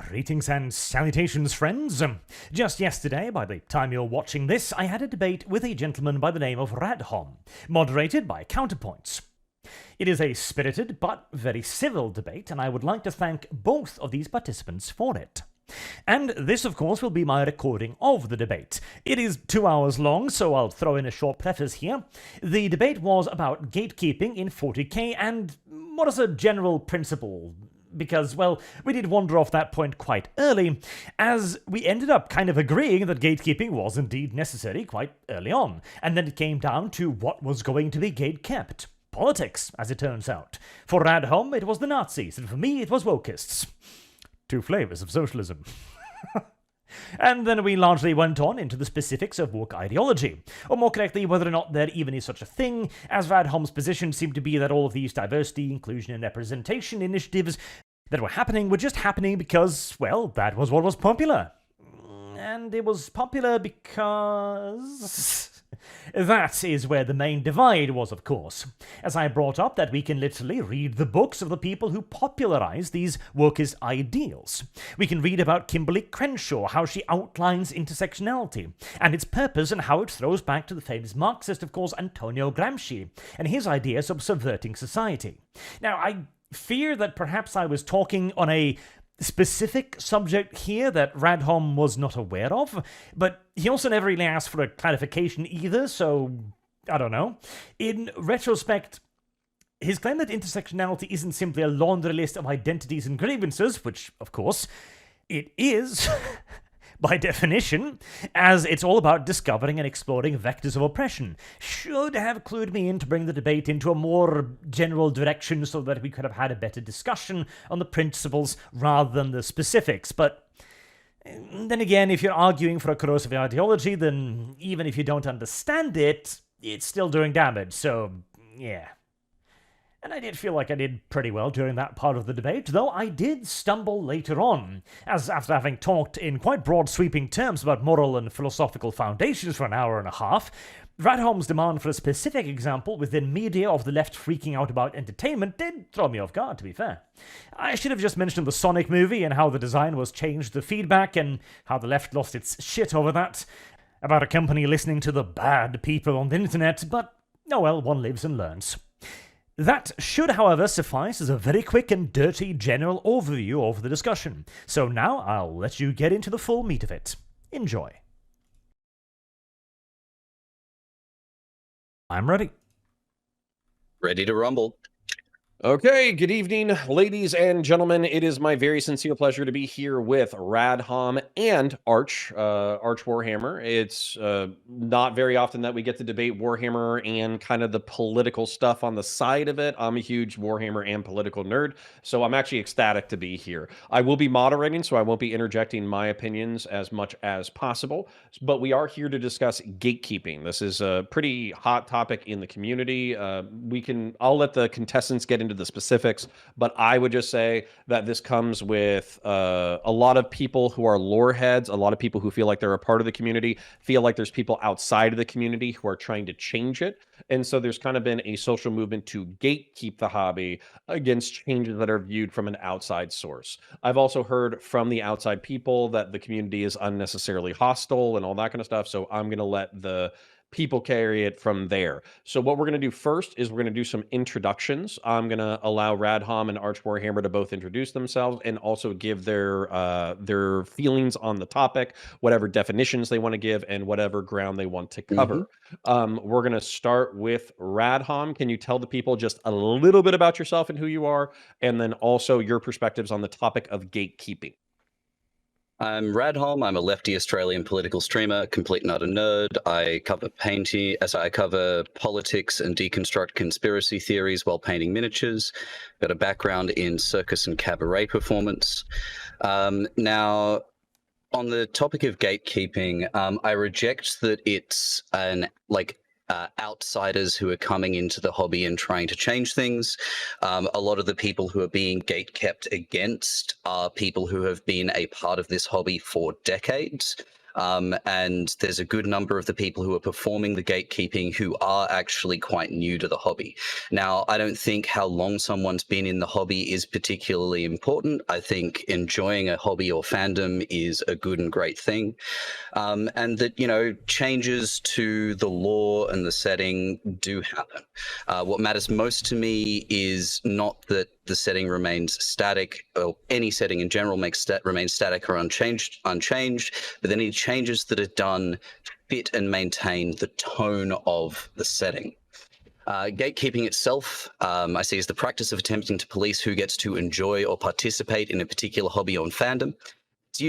Greetings and salutations, friends. Just yesterday, by the time you're watching this, I had a debate with a gentleman by the name of Radhom, moderated by Counterpoints. It is a spirited but very civil debate, and I would like to thank both of these participants for it. And this, of course, will be my recording of the debate. It is 2 hours long, so I'll throw in a short preface here. The debate was about gatekeeping in 40k and what is a general principle, because, well, we did wander off that point quite early, as we ended up kind of agreeing that gatekeeping was indeed necessary quite early on, and then it came down to what was going to be gatekept. Politics, as it turns out. For Radhom, it was the Nazis, and for me, it was wokists. Two flavors of socialism. And then we largely went on into the specifics of woke ideology, or more correctly, whether or not there even is such a thing, as Radhom's position seemed to be that all of these diversity, inclusion, and representation initiatives that were happening were just happening because, well, that was what was popular. And it was popular because... That is where the main divide was, of course, as I brought up that we can literally read the books of the people who popularized these wokist ideals. We can read about Kimberly Crenshaw, how she outlines intersectionality, and its purpose and how it throws back to the famous Marxist, of course, Antonio Gramsci, and his ideas of subverting society. Now, I fear that perhaps I was talking on a specific subject here that Radhom was not aware of, but he also never really asked for a clarification either, so I don't know. In retrospect, his claim that intersectionality isn't simply a laundry list of identities and grievances, which, of course, it is, by definition, as it's all about discovering and exploring vectors of oppression, should have clued me in to bring the debate into a more general direction so that we could have had a better discussion on the principles rather than the specifics. But then again, if you're arguing for a corrosive ideology, then even if you don't understand it, it's still doing damage, so yeah. And I did feel like I did pretty well during that part of the debate, though I did stumble later on, as after having talked in quite broad sweeping terms about moral and philosophical foundations for an hour and a half, Radhom's demand for a specific example within media of the left freaking out about entertainment did throw me off guard, to be fair. I should have just mentioned the Sonic movie and how the design was changed to feedback and how the left lost its shit over that, about a company listening to the bad people on the internet, but oh well, one lives and learns. That should, however, suffice as a very quick and dirty general overview of the discussion. So now I'll let you get into the full meat of it. Enjoy. I'm ready. Ready to rumble. Okay, good evening, ladies and gentlemen. It is my very sincere pleasure to be here with Radhom and Arch Warhammer. It's not very often that we get to debate Warhammer and kind of the political stuff on the side of it. I'm a huge Warhammer and political nerd, so I'm actually ecstatic to be here. I will be moderating, so I won't be interjecting my opinions as much as possible, but we are here to discuss gatekeeping. This is a pretty hot topic in the community. I'll let the contestants get into the specifics, but I would just say that this comes with a lot of people who are lore heads, a lot of people who feel like they're a part of the community, feel like there's people outside of the community who are trying to change it. And so there's kind of been a social movement to gatekeep the hobby against changes that are viewed from an outside source. I've also heard from the outside people that the community is unnecessarily hostile and all that kind of stuff. So I'm going to let the people carry it from there. So what we're going to do first is we're going to do some introductions. I'm going to allow Radhom and Arch Warhammer to both introduce themselves and also give their feelings on the topic, whatever definitions they want to give and whatever ground they want to cover. We're going to start with Radhom. Can you tell the people just a little bit about yourself and who you are, and then also your perspectives on the topic of gatekeeping? I'm Radhom. I'm a lefty Australian political streamer, complete not a nerd. I cover painting, as I cover politics and deconstruct conspiracy theories while painting miniatures. Got a background in circus and cabaret performance. Now, on the topic of gatekeeping, I reject that it's outsiders who are coming into the hobby and trying to change things. A lot of the people who are being gatekept against are people who have been a part of this hobby for decades. And there's a good number of the people who are performing the gatekeeping who are actually quite new to the hobby. Now, I don't think how long someone's been in the hobby is particularly important. I think enjoying a hobby or fandom is a good and great thing. And that, changes to the lore and the setting do happen. What matters most to me is not that the setting remains static, or any setting in general remains static or unchanged, but any changes that are done fit and maintain the tone of the setting. Gatekeeping itself, I see as the practice of attempting to police who gets to enjoy or participate in a particular hobby or fandom. It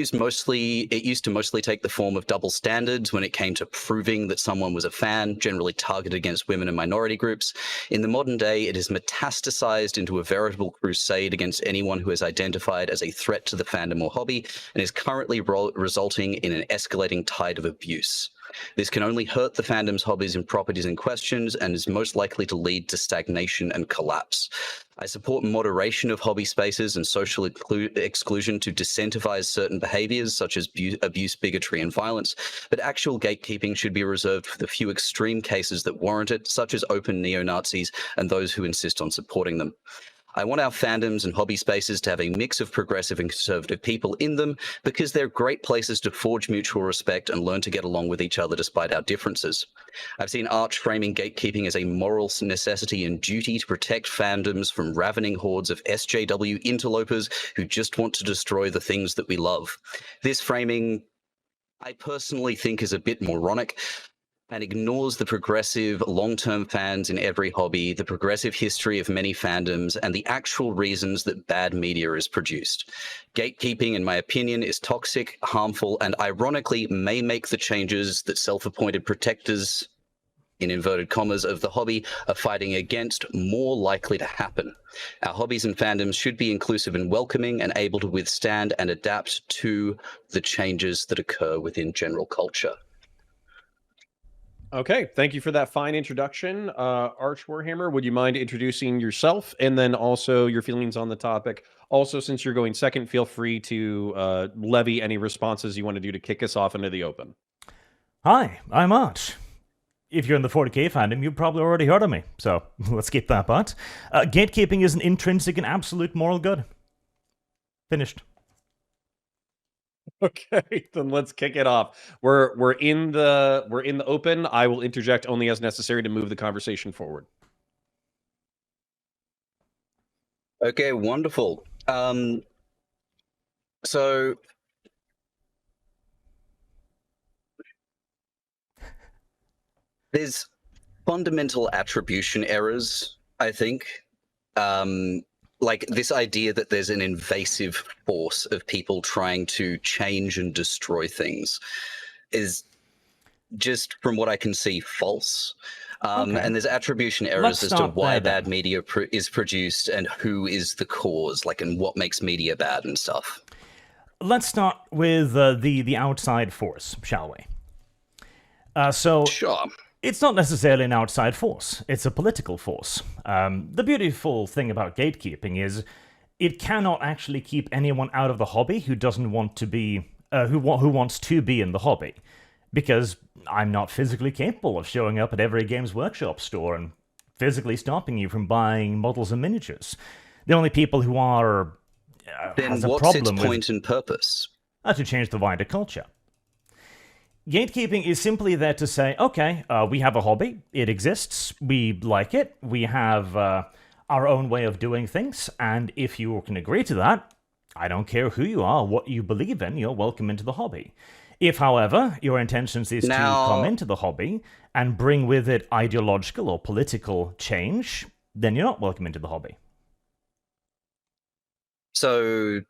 used to mostly take the form of double standards when it came to proving that someone was a fan, generally targeted against women and minority groups. In the modern day, it is metastasized into a veritable crusade against anyone who is identified as a threat to the fandom or hobby, and is currently resulting in an escalating tide of abuse. This can only hurt the fandom's hobbies and properties in questions, and is most likely to lead to stagnation and collapse. I support moderation of hobby spaces and social exclusion to disincentivize certain behaviors such as abuse, bigotry, and violence, but actual gatekeeping should be reserved for the few extreme cases that warrant it, such as open neo-Nazis and those who insist on supporting them. I want our fandoms and hobby spaces to have a mix of progressive and conservative people in them, because they're great places to forge mutual respect and learn to get along with each other despite our differences. I've seen Arch framing gatekeeping as a moral necessity and duty to protect fandoms from ravening hordes of SJW interlopers who just want to destroy the things that we love. This framing, I personally think, is a bit moronic, and ignores the progressive long-term fans in every hobby, the progressive history of many fandoms, and the actual reasons that bad media is produced. Gatekeeping, in my opinion, is toxic, harmful, and ironically may make the changes that self-appointed protectors, in inverted commas, of the hobby are fighting against more likely to happen. Our hobbies and fandoms should be inclusive and welcoming, and able to withstand and adapt to the changes that occur within general culture. Okay, thank you for that fine introduction. Arch Warhammer, would you mind introducing yourself and then also your feelings on the topic? Also, since you're going second, feel free to levy any responses you want to do to kick us off into the open. Hi, I'm Arch. If you're in the 40k fandom, you've probably already heard of me, so let's skip that part. Gatekeeping is an intrinsic and absolute moral good. Finished. Okay, then let's kick it off. We're in the open. I will interject only as necessary to move the conversation forward. Okay, wonderful. So there's fundamental attribution errors, I think. Like this idea that there's an invasive force of people trying to change and destroy things is just, from what I can see, false. Okay. And there's attribution errors as to why bad media is produced and who is the cause, like, and what makes media bad and stuff. Let's start with the outside force, shall we? Sure. It's not necessarily an outside force, it's a political force. The beautiful thing about gatekeeping is it cannot actually keep anyone out of the hobby who doesn't want to be, who wants to be in the hobby. Because I'm not physically capable of showing up at every Games Workshop store and physically stopping you from buying models and miniatures. The only people who are then has a what's problem its point and purpose? To change the wider culture. Gatekeeping is simply there to say, okay, we have a hobby, it exists, we like it, we have our own way of doing things, and if you can agree to that, I don't care who you are, what you believe in, you're welcome into the hobby. If, however, your intentions is to come into the hobby and bring with it ideological or political change, then you're not welcome into the hobby. So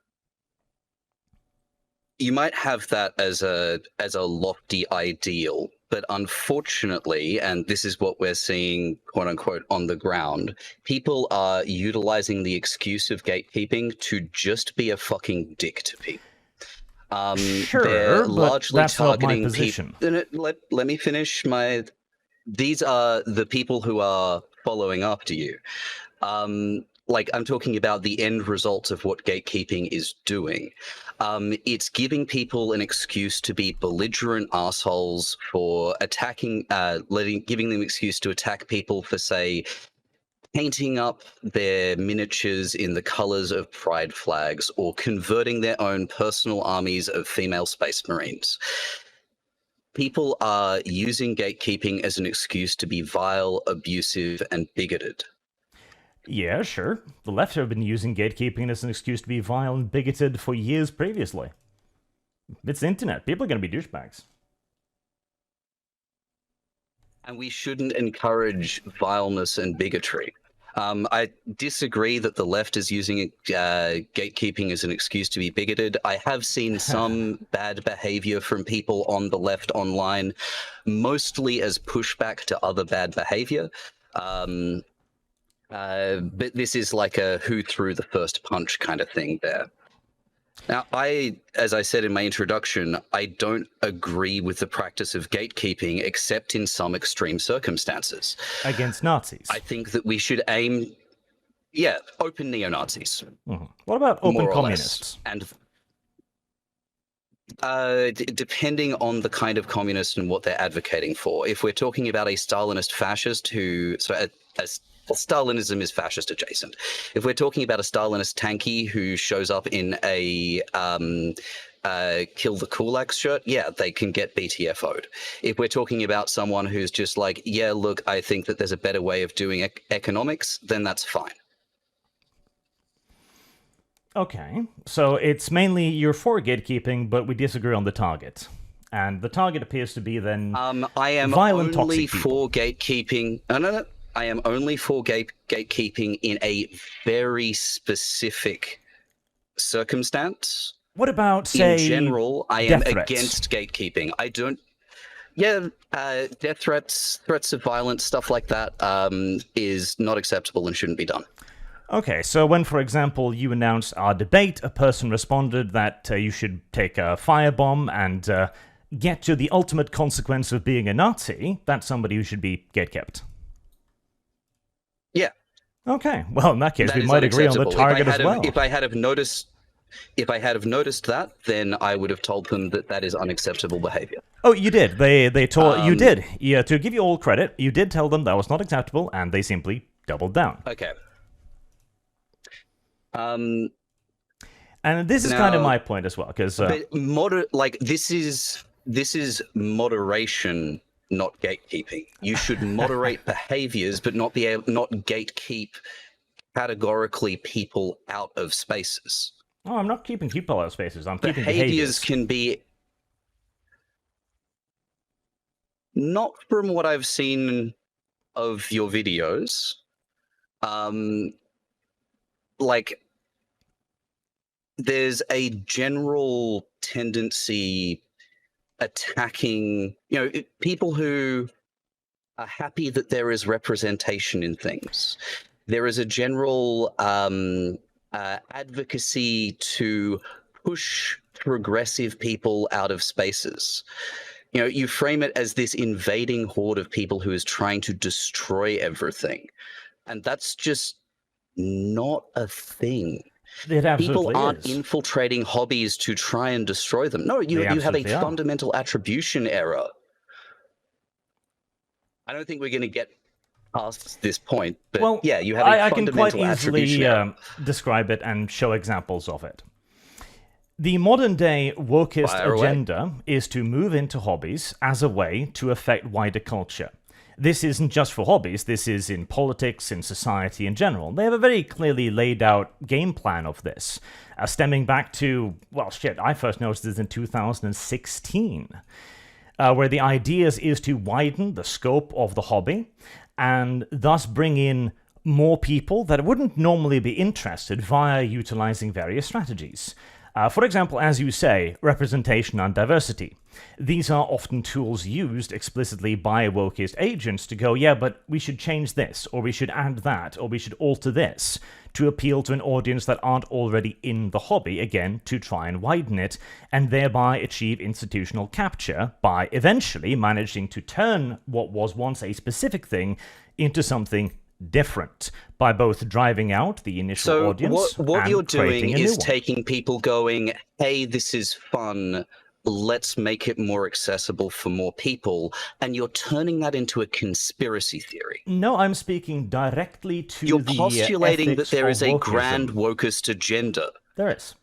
you might have that as a lofty ideal, but unfortunately, and this is what we're seeing, quote unquote, on the ground, people are utilizing the excuse of gatekeeping to just be a fucking dick to people. Sure, they're largely that's targeting not my position. Let me finish These are the people who are following after you. like I'm talking about the end result of what gatekeeping is doing. It's giving people an excuse to be belligerent assholes for attacking, giving them an excuse to attack people for, say, painting up their miniatures in the colors of pride flags or converting their own personal armies of female space marines. People are using gatekeeping as an excuse to be vile, abusive, and bigoted. Yeah, sure. The left have been using gatekeeping as an excuse to be vile and bigoted for years previously. It's the internet. People are going to be douchebags. And we shouldn't encourage vileness and bigotry. I disagree that the left is using gatekeeping as an excuse to be bigoted. I have seen some bad behavior from people on the left online, mostly as pushback to other bad behavior. But this is like a who threw the first punch kind of thing there. Now, as I said in my introduction, I don't agree with the practice of gatekeeping except in some extreme circumstances. Against Nazis? I think that we should aim, open neo-Nazis. Mm-hmm. What about open communists? And depending on the kind of communist and what they're advocating for. If we're talking about a Stalinist fascist Stalinism is fascist adjacent. If we're talking about a Stalinist tanky who shows up in a kill the kulaks shirt, they can get BTFO'd. If we're talking about someone who's just like, look, I think that there's a better way of doing economics, then that's fine. Okay, so it's mainly you're for gatekeeping, but we disagree on the target. And the target appears to be then I am violent, only toxic for gatekeeping. No. I am only for gatekeeping in a very specific circumstance. What about, say, in general, I am threats? Against gatekeeping. I don't. Death threats of violence, stuff like that, is not acceptable and shouldn't be done. Okay, so when, for example, you announced our debate, a person responded that you should take a firebomb and get to the ultimate consequence of being a Nazi, that's somebody who should be gatekept. Yeah. Okay. Well, in that case, that we might agree on the target as well. If I had noticed that, then I would have told them that is unacceptable behavior. Oh, you did. They told you did. Yeah. To give you all credit, you did tell them that was not acceptable, and they simply doubled down. Okay. And this is kind of my point as well, because this is moderation. Not gatekeeping. You should moderate behaviors, but not gatekeep categorically people out of spaces. Oh, I'm not keeping people out of spaces. I'm keeping behaviors. Can be not from what I've seen of your videos. There's a general tendency attacking, people who are happy that there is representation in things. There is a general advocacy to push progressive people out of spaces. You frame it as this invading horde of people who is trying to destroy everything. And that's just not a thing. People aren't infiltrating hobbies to try and destroy them. No, you have a fundamental attribution error. I don't think we're going to get past this point, but you have a fundamental attribution error. I can quite easily describe it and show examples of it. The modern-day wokest agenda is to move into hobbies as a way to affect wider culture. This isn't just for hobbies, this is in politics, in society in general. They have a very clearly laid out game plan of this, stemming back to, I first noticed this in 2016, where the idea is to widen the scope of the hobby, and thus bring in more people that wouldn't normally be interested via utilizing various strategies. For example, as you say, representation and diversity. These are often tools used explicitly by wokist agents to go, but we should change this, or we should add that, or we should alter this, to appeal to an audience that aren't already in the hobby, again, to try and widen it, and thereby achieve institutional capture by eventually managing to turn what was once a specific thing into something different by both driving out the initial So audience what and you're creating doing a new is one. taking people going, hey, this is fun. Let's make it more accessible for more people. And you're turning that into a conspiracy theory. No, I'm speaking directly to You're the postulating that ethics there of is a wokeism. grand wokist agenda. There is.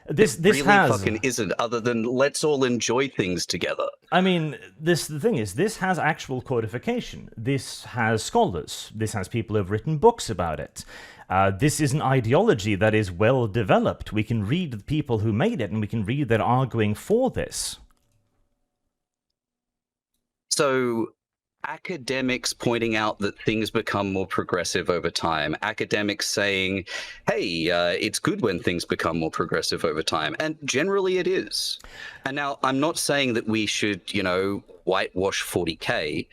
This really has fucking isn't, other than let's all enjoy things together. I mean, the thing is, this has actual codification. This has scholars. This has people who have written books about it. This is an ideology that is well developed. We can read the people who made it, and we can read they're arguing for this. So academics pointing out that things become more progressive over time, academics saying, hey, it's good when things become more progressive over time, and generally it is. And now I'm not saying that we should, whitewash 40K.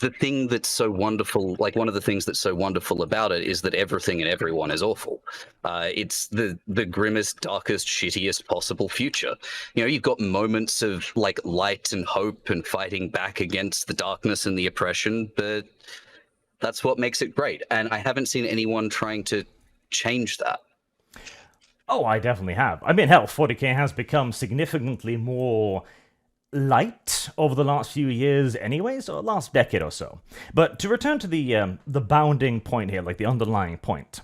The thing that's so wonderful, like one of the things that's so wonderful about it is that everything and everyone is awful. It's the grimmest, darkest, shittiest possible future. You've got moments of like light and hope and fighting back against the darkness and the oppression, but that's what makes it great. And I haven't seen anyone trying to change that. Oh, I definitely have. I mean, hell, 40K has become significantly more light over the last few years anyways, or last decade or so. But to return to the bounding point here, like the underlying point,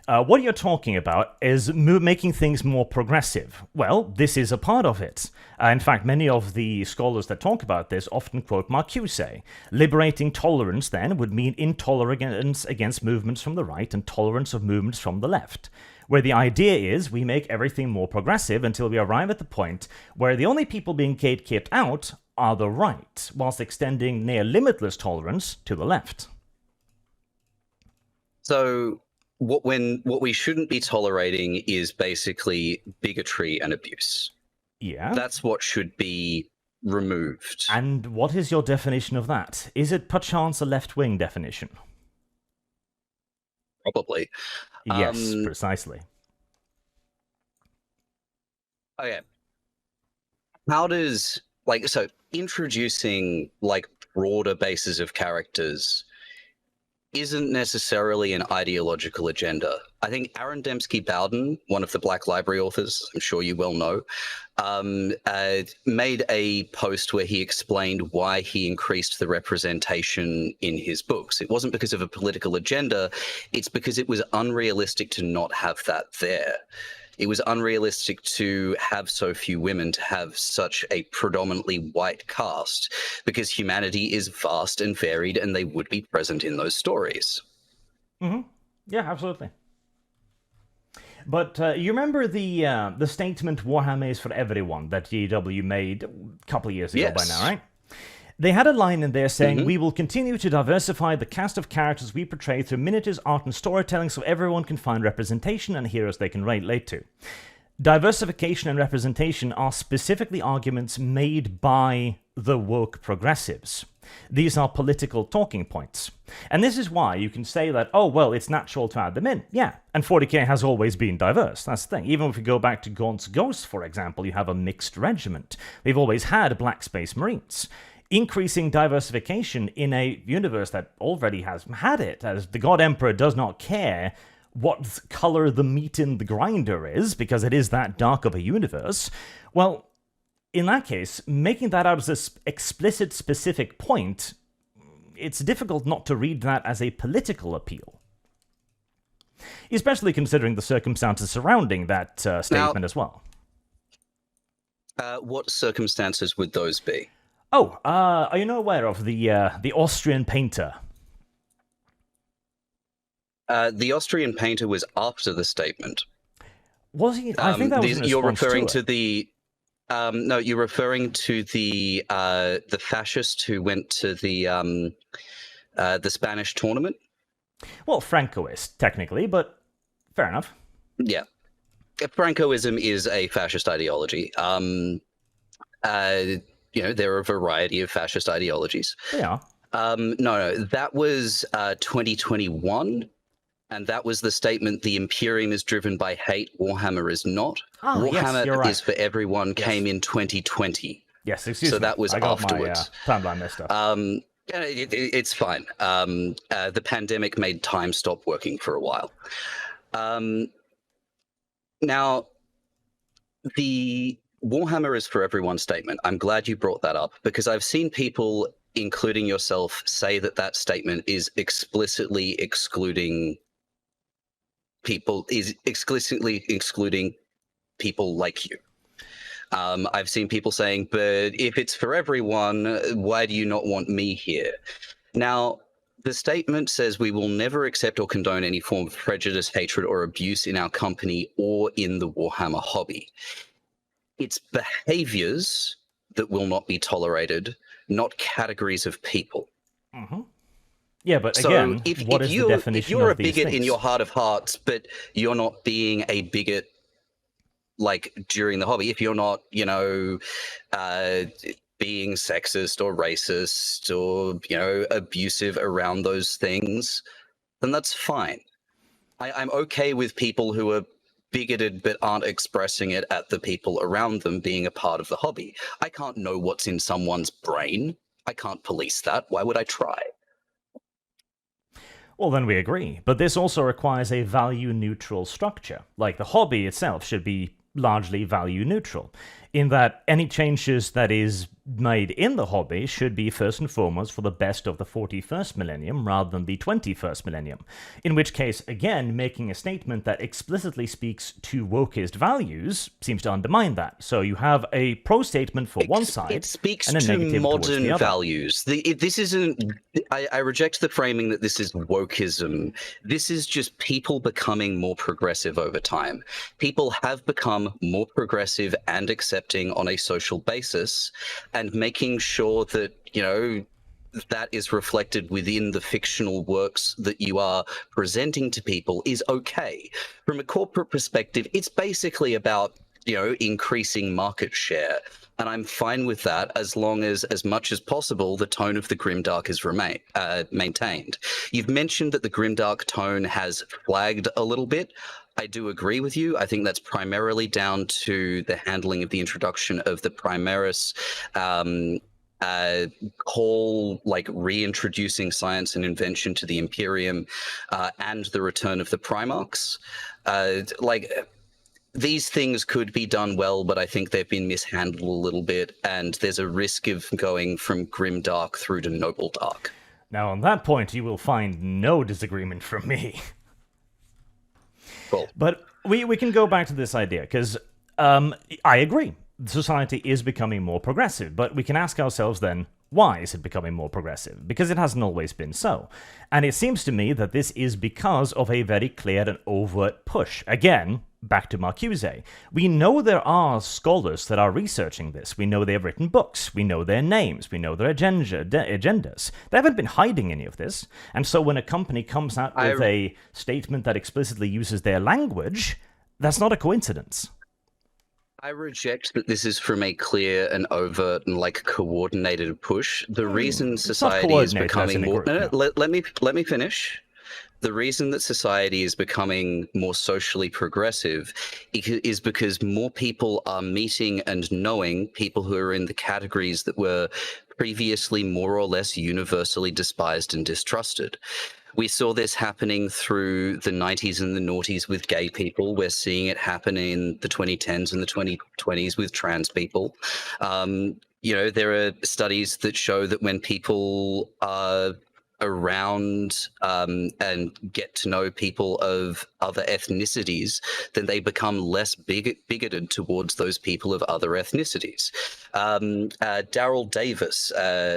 what you're talking about is making things more progressive. Well, this is a part of it. In fact, many of the scholars that talk about this often quote Marcuse. Liberating tolerance, then, would mean intolerance against movements from the right and tolerance of movements from the left, where the idea is we make everything more progressive until we arrive at the point where the only people being gatekept out are the right, whilst extending near limitless tolerance to the left. So what we shouldn't be tolerating is basically bigotry and abuse. Yeah. That's what should be removed. And what is your definition of that? Is it perchance a left-wing definition? Probably. Yes, precisely. Okay. How does, so introducing, broader bases of characters isn't necessarily an ideological agenda. I think Aaron Dembski-Bowden, one of the Black Library authors, I'm sure you well know, made a post where he explained why he increased the representation in his books. It wasn't because of a political agenda, it's because it was unrealistic to not have that there. It was unrealistic to have so few women, to have such a predominantly white cast, because humanity is vast and varied, and they would be present in those stories. Mm-hmm. Yeah, absolutely. But you remember the statement "Warhammer is for everyone" that GW made a couple of years ago by now, right? They had a line in there saying, "We will continue to diversify the cast of characters we portray through miniatures, art, and storytelling so everyone can find representation and heroes they can relate to." Diversification and representation are specifically arguments made by the woke progressives. These are political talking points. And this is why you can say that, oh, well, it's natural to add them in. Yeah, and 40K has always been diverse. That's the thing. Even if we go back to Gaunt's Ghost, for example, you have a mixed regiment. We've always had Black Space Marines. Increasing diversification in a universe that already has had it, as the God Emperor does not care what color the meat in the grinder is, because it is that dark of a universe, well, in that case, making that out as an explicit, specific point, it's difficult not to read that as a political appeal. Especially considering the circumstances surrounding that statement as well. What circumstances would those be? Oh, are you not aware of the Austrian painter? The Austrian painter was after the statement. Was he? I think that was in you're referring to the. No, you're referring to the fascist who went to the Spanish tournament. Well, Francoist technically, but fair enough. Yeah, Francoism is a fascist ideology. There are a variety of fascist ideologies. Yeah. No, that was 2021. And that was the statement, the Imperium is driven by hate, Warhammer is not. Oh, Warhammer yes, right. is for everyone, yes. Came in 2020. Yes, excuse me. So that was I got afterwards. my timeline messed up. Yeah, it's fine. The pandemic made time stop working for a while. Now, the Warhammer is for everyone statement. I'm glad you brought that up because I've seen people, including yourself, say that that statement is explicitly excluding people like you. I've seen people saying, but if it's for everyone, why do you not want me here? Now, the statement says we will never accept or condone any form of prejudice, hatred, or abuse in our company or in the Warhammer hobby. It's behaviors that will not be tolerated, not categories of people. Mm-hmm. Yeah, but So again, if what is the definition if you're of a these bigot in things? your heart of hearts, but you're not being a bigot like during the hobby, if you're not, being sexist or racist or, abusive around those things, then that's fine. I'm okay with people who are bigoted but aren't expressing it at the people around them being a part of the hobby. I can't know what's in someone's brain. I can't police that. Why would I try? Well, then we agree. But this also requires a value-neutral structure. Like, the hobby itself should be largely value-neutral, in that any changes that is made in the hobby should be first and foremost for the best of the 41st millennium rather than the 21st millennium. In which case, again, making a statement that explicitly speaks to wokeist values seems to undermine that. So you have a pro statement for one side It speaks and a to negative towards the modern other. values. This isn't. I reject the framing that this is wokeism. This is just people becoming more progressive over time. People have become more progressive and accepting on a social basis, and making sure that, that is reflected within the fictional works that you are presenting to people is okay. From a corporate perspective, it's basically about, increasing market share. And I'm fine with that as long as much as possible, the tone of the grimdark is maintained. You've mentioned that the grimdark tone has flagged a little bit. I do agree with you. I think that's primarily down to the handling of the introduction of the Primaris whole, reintroducing science and invention to the Imperium, and the return of the Primarchs. These things could be done well, but I think they've been mishandled a little bit, and there's a risk of going from grimdark through to noble dark. Now, on that point, you will find no disagreement from me. Cool. But we can go back to this idea, because I agree. Society is becoming more progressive, but we can ask ourselves then, why is it becoming more progressive? Because it hasn't always been so. And it seems to me that this is because of a very clear and overt push. Again, back to Marcuse. We know there are scholars that are researching this. We know they've written books. We know their names. We know their agendas. They haven't been hiding any of this. And so when a company comes out with a statement that explicitly uses their language, that's not a coincidence. I reject that this is from a clear and overt and coordinated push. The reason society is becoming more... No, let me finish. The reason that society is becoming more socially progressive is because more people are meeting and knowing people who are in the categories that were previously more or less universally despised and distrusted. We saw this happening through the 90s and the noughties with gay people. We're seeing it happen in the 2010s and the 2020s with trans people. There are studies that show that when people are around and get to know people of other ethnicities, then they become less bigoted towards those people of other ethnicities. Daryl Davis,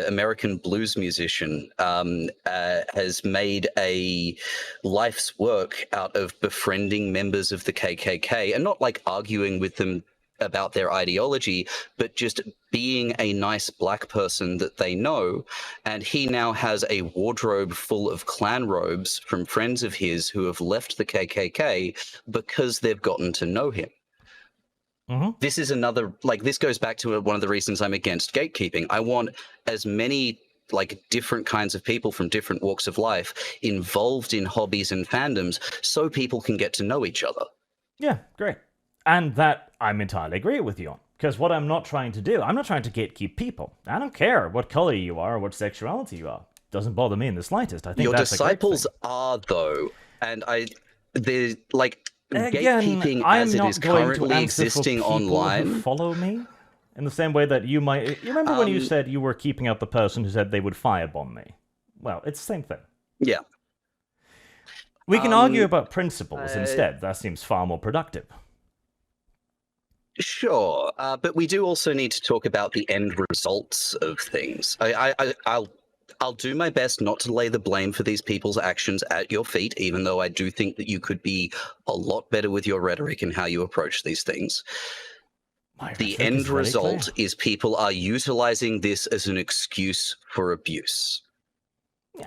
American blues musician, has made a life's work out of befriending members of the KKK and not arguing with them about their ideology, but just being a nice black person that they know. And he now has a wardrobe full of Klan robes from friends of his who have left the KKK because they've gotten to know him. Mm-hmm. This is another, this goes back to one of the reasons I'm against gatekeeping. I want as many different kinds of people from different walks of life involved in hobbies and fandoms so people can get to know each other. Yeah, great. And that I'm entirely agree with you on. Because what I'm not trying to do, I'm not trying to gatekeep people. I don't care what color you are or what sexuality you are. Doesn't bother me in the slightest. I think Your that's disciples a great are, though, and they're like thing. Again, gatekeeping I'm as it not is going to currently answer for existing people who online. follow me. In the same way that you might... You remember when you said you were keeping out the person who said they would firebomb me? Well, it's the same thing. Yeah. We can argue about principles instead. That seems far more productive. Sure, but we do also need to talk about the end results of things. I'll do my best not to lay the blame for these people's actions at your feet, even though I do think that you could be a lot better with your rhetoric and how you approach these things. The end result is people are utilizing this as an excuse for abuse.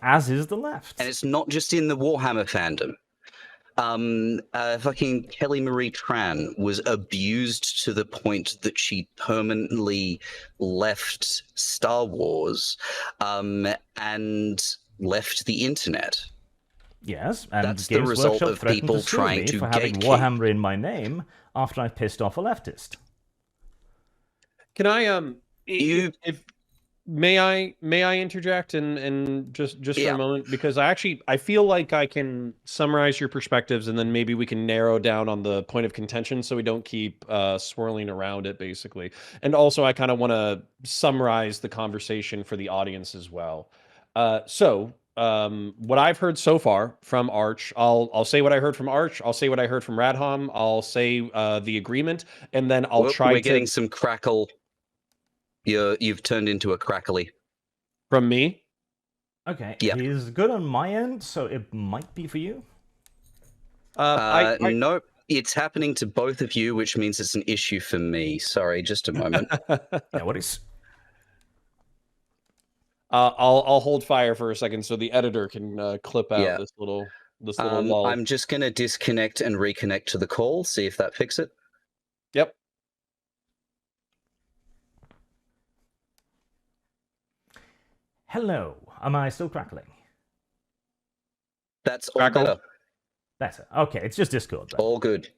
As is the left. And it's not just in the Warhammer fandom. Fucking Kelly Marie Tran was abused to the point that she permanently left Star Wars and left the internet. Yes, and that's Games the result Workshop of threatened people to sue trying me to for having gatekeep. Warhammer in my name after I pissed off a leftist. Can I May I interject and just for a moment, because I feel like I can summarize your perspectives and then maybe we can narrow down on the point of contention so we don't keep swirling around it, basically. And also I kind of want to summarize the conversation for the audience as well. What I've heard so far from Arch, I'll say what I heard from Arch, I'll say what I heard from Radhom, I'll say the agreement, and then We're getting some crackle. You've turned into a crackly. From me? Okay, yeah. He's good on my end, so it might be for you. Nope, it's happening to both of you, which means it's an issue for me. Sorry, just a moment. Yeah, what is... I'll hold fire for a second so the editor can clip out this little lull. I'm just going to disconnect and reconnect to the call, see if that fixes it. Yep. Hello. Am I still crackling? That's all better. Better. Okay, it's just Discord, though. All good.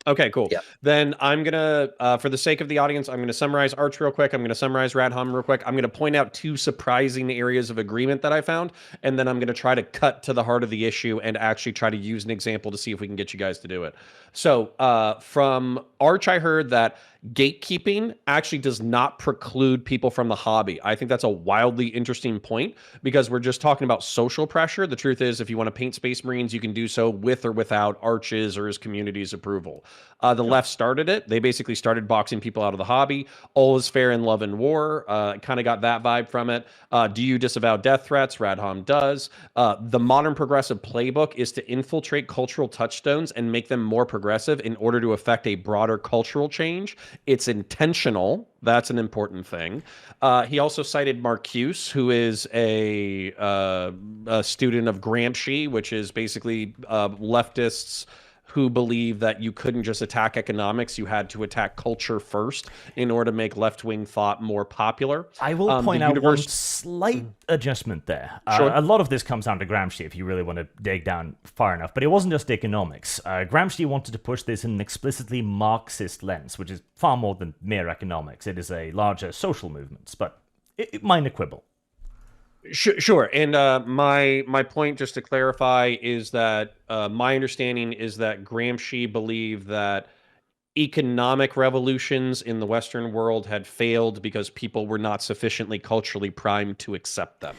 Okay, cool. Yep. Then I'm going to, for the sake of the audience, I'm going to summarize Arch real quick. I'm going to summarize Radhom real quick. I'm going to point out 2 surprising areas of agreement that I found, and then I'm going to try to cut to the heart of the issue and actually try to use an example to see if we can get you guys to do it. So from Arch, I heard that gatekeeping actually does not preclude people from the hobby. I think that's a wildly interesting point because we're just talking about social pressure. The truth is, if you want to paint Space Marines, you can do so with or without Arch's or his community's approval. The left started it. They basically started boxing people out of the hobby. All is fair in love and war. Kind of got that vibe from it. Do you disavow death threats? Radhom does. The modern progressive playbook is to infiltrate cultural touchstones and make them more progressive in order to affect a broader cultural change. It's intentional. That's an important thing. He also cited Marcuse, who is a student of Gramsci, which is basically leftists who believe that you couldn't just attack economics, you had to attack culture first in order to make left-wing thought more popular. I will point out one slight adjustment there. Sure. A lot of this comes down to Gramsci, if you really want to dig down far enough, but it wasn't just economics. Gramsci wanted to push this in an explicitly Marxist lens, which is far more than mere economics. It is a larger social movement, but minor quibble. Sure. And my point, just to clarify, is that my understanding is that Gramsci believed that economic revolutions in the Western world had failed because people were not sufficiently culturally primed to accept them.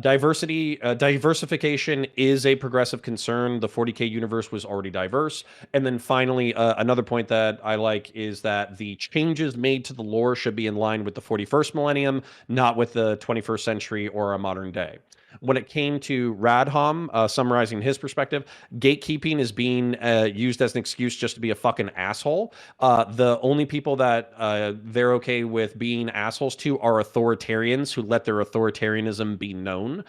Diversification is a progressive concern. The 40K universe was already diverse. And then finally, another point that I like is that the changes made to the lore should be in line with the 41st millennium, not with the 21st century or a modern day. When it came to Radhom, summarizing his perspective, gatekeeping is being used as an excuse just to be a fucking asshole. The only people that they're okay with being assholes to are authoritarians who let their authoritarianism be known.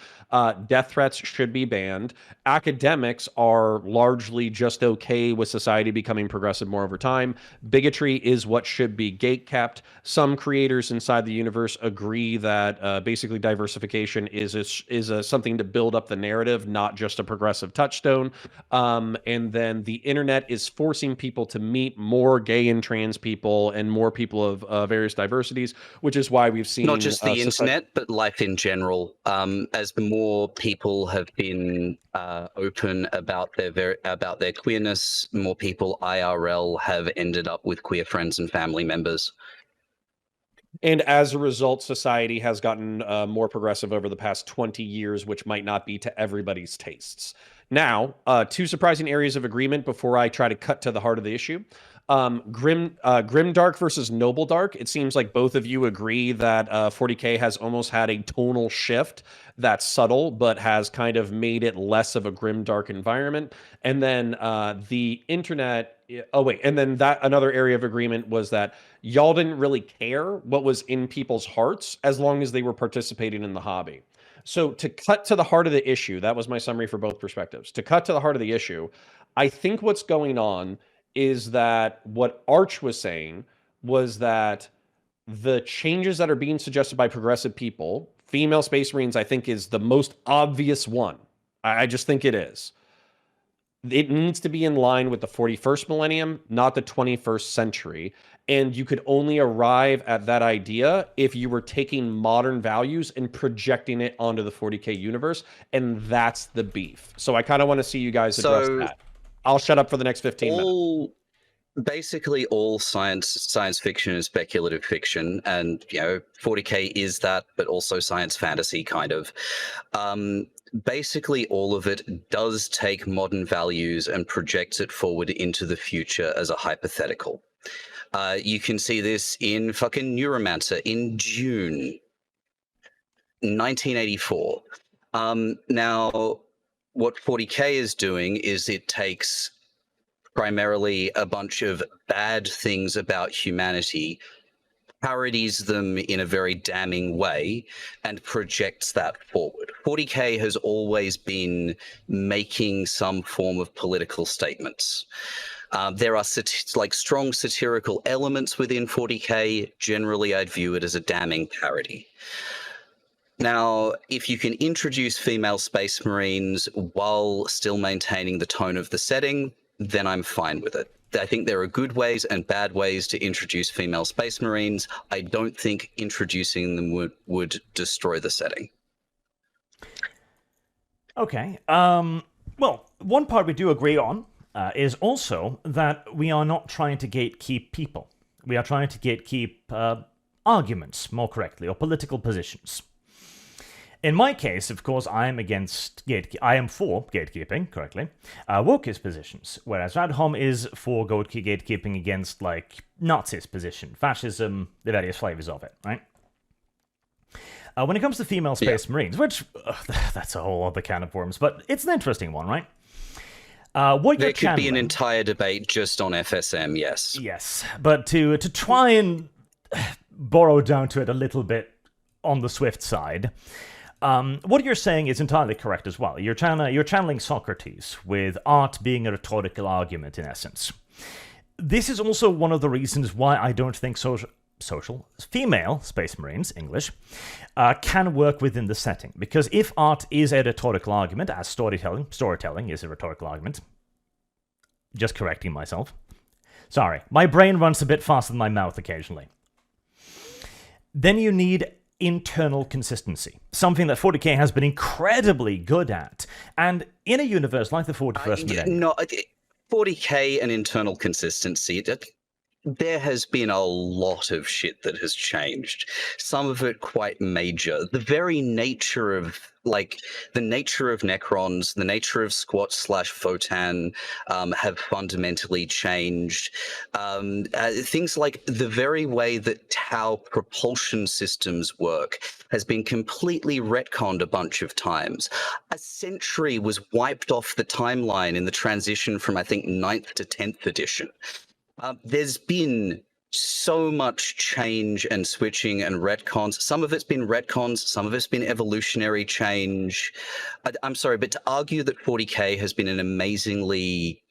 Death threats should be banned. Academics are largely just okay with society becoming progressive more over time. Bigotry is what should be gatekept. Some creators inside the universe agree that basically diversification is something to build up the narrative, not just a progressive touchstone. And then the internet is forcing people to meet more gay and trans people and more people of various diversities, which is why we've seen not just the internet, but life in general. As more people have been open about their queerness, more people IRL have ended up with queer friends and family members. And as a result, society has gotten more progressive over the past 20 years, which might not be to everybody's tastes. Now, two surprising areas of agreement before I try to cut to the heart of the issue. Grimdark versus Noble Dark. It seems like both of you agree that 40K has almost had a tonal shift that's subtle, but has kind of made it less of a grimdark environment. And then the internet. Oh wait, and then that another area of agreement was that y'all didn't really care what was in people's hearts as long as they were participating in the hobby. So to cut to the heart of the issue, that was my summary for both perspectives. To cut to the heart of the issue, I think what's going on is that what Arch was saying was that the changes that are being suggested by progressive people, female Space Marines, I think is the most obvious one. I just think it is. It needs to be in line with the 41st millennium, not the 21st century. And you could only arrive at that idea if you were taking modern values and projecting it onto the 40K universe. And that's the beef. So I kind of want to see you guys address that. I'll shut up for the next 15 minutes. Basically, all science fiction is speculative fiction, and 40K is that, but also science fantasy kind of. Basically, all of it does take modern values and projects it forward into the future as a hypothetical. You can see this in fucking Neuromancer in June 1984. Now, what 40K is doing is it takes primarily a bunch of bad things about humanity, parodies them in a very damning way, and projects that forward. 40K has always been making some form of political statements. There are strong satirical elements within 40K. Generally, I'd view it as a damning parody. Now, if you can introduce female Space Marines while still maintaining the tone of the setting, then I'm fine with it. I think there are good ways and bad ways to introduce female Space Marines. I don't think introducing them would destroy the setting. Okay. Well, one part we do agree on is also that we are not trying to gatekeep people. We are trying to gatekeep arguments, more correctly, or political positions. In my case, of course, I am for gatekeeping, correctly, wokeist positions, whereas Radhom is for gatekeeping against, Nazis' position, fascism, the various flavors of it, right? When it comes to female Space Marines, which, that's a whole other can of worms, but it's an interesting one, right? There could be an entire debate just on FSM, yes. Yes, but to try and borrow down to it a little bit on the Swift side, what you're saying is entirely correct as well. You're channeling Socrates, with art being a rhetorical argument, in essence. This is also one of the reasons why I don't think female Space Marines, English, can work within the setting. Because if art is a rhetorical argument, as storytelling is a rhetorical argument, just correcting myself. Sorry, my brain runs a bit faster than my mouth occasionally. Then you need internal consistency, something that 40K has been incredibly good at, and in a universe like the 41st millennium. No, 40K and internal consistency, there has been a lot of shit that has changed. Some of it quite major. The very nature of Necrons, the nature of Squat/Photan have fundamentally changed. Things like the very way that Tau propulsion systems work has been completely retconned a bunch of times. A century was wiped off the timeline in the transition from, I think, 9th to 10th edition. There's been so much change and switching and retcons. Some of it's been retcons, some of it's been evolutionary change. I'm sorry, but to argue that 40K has been an amazingly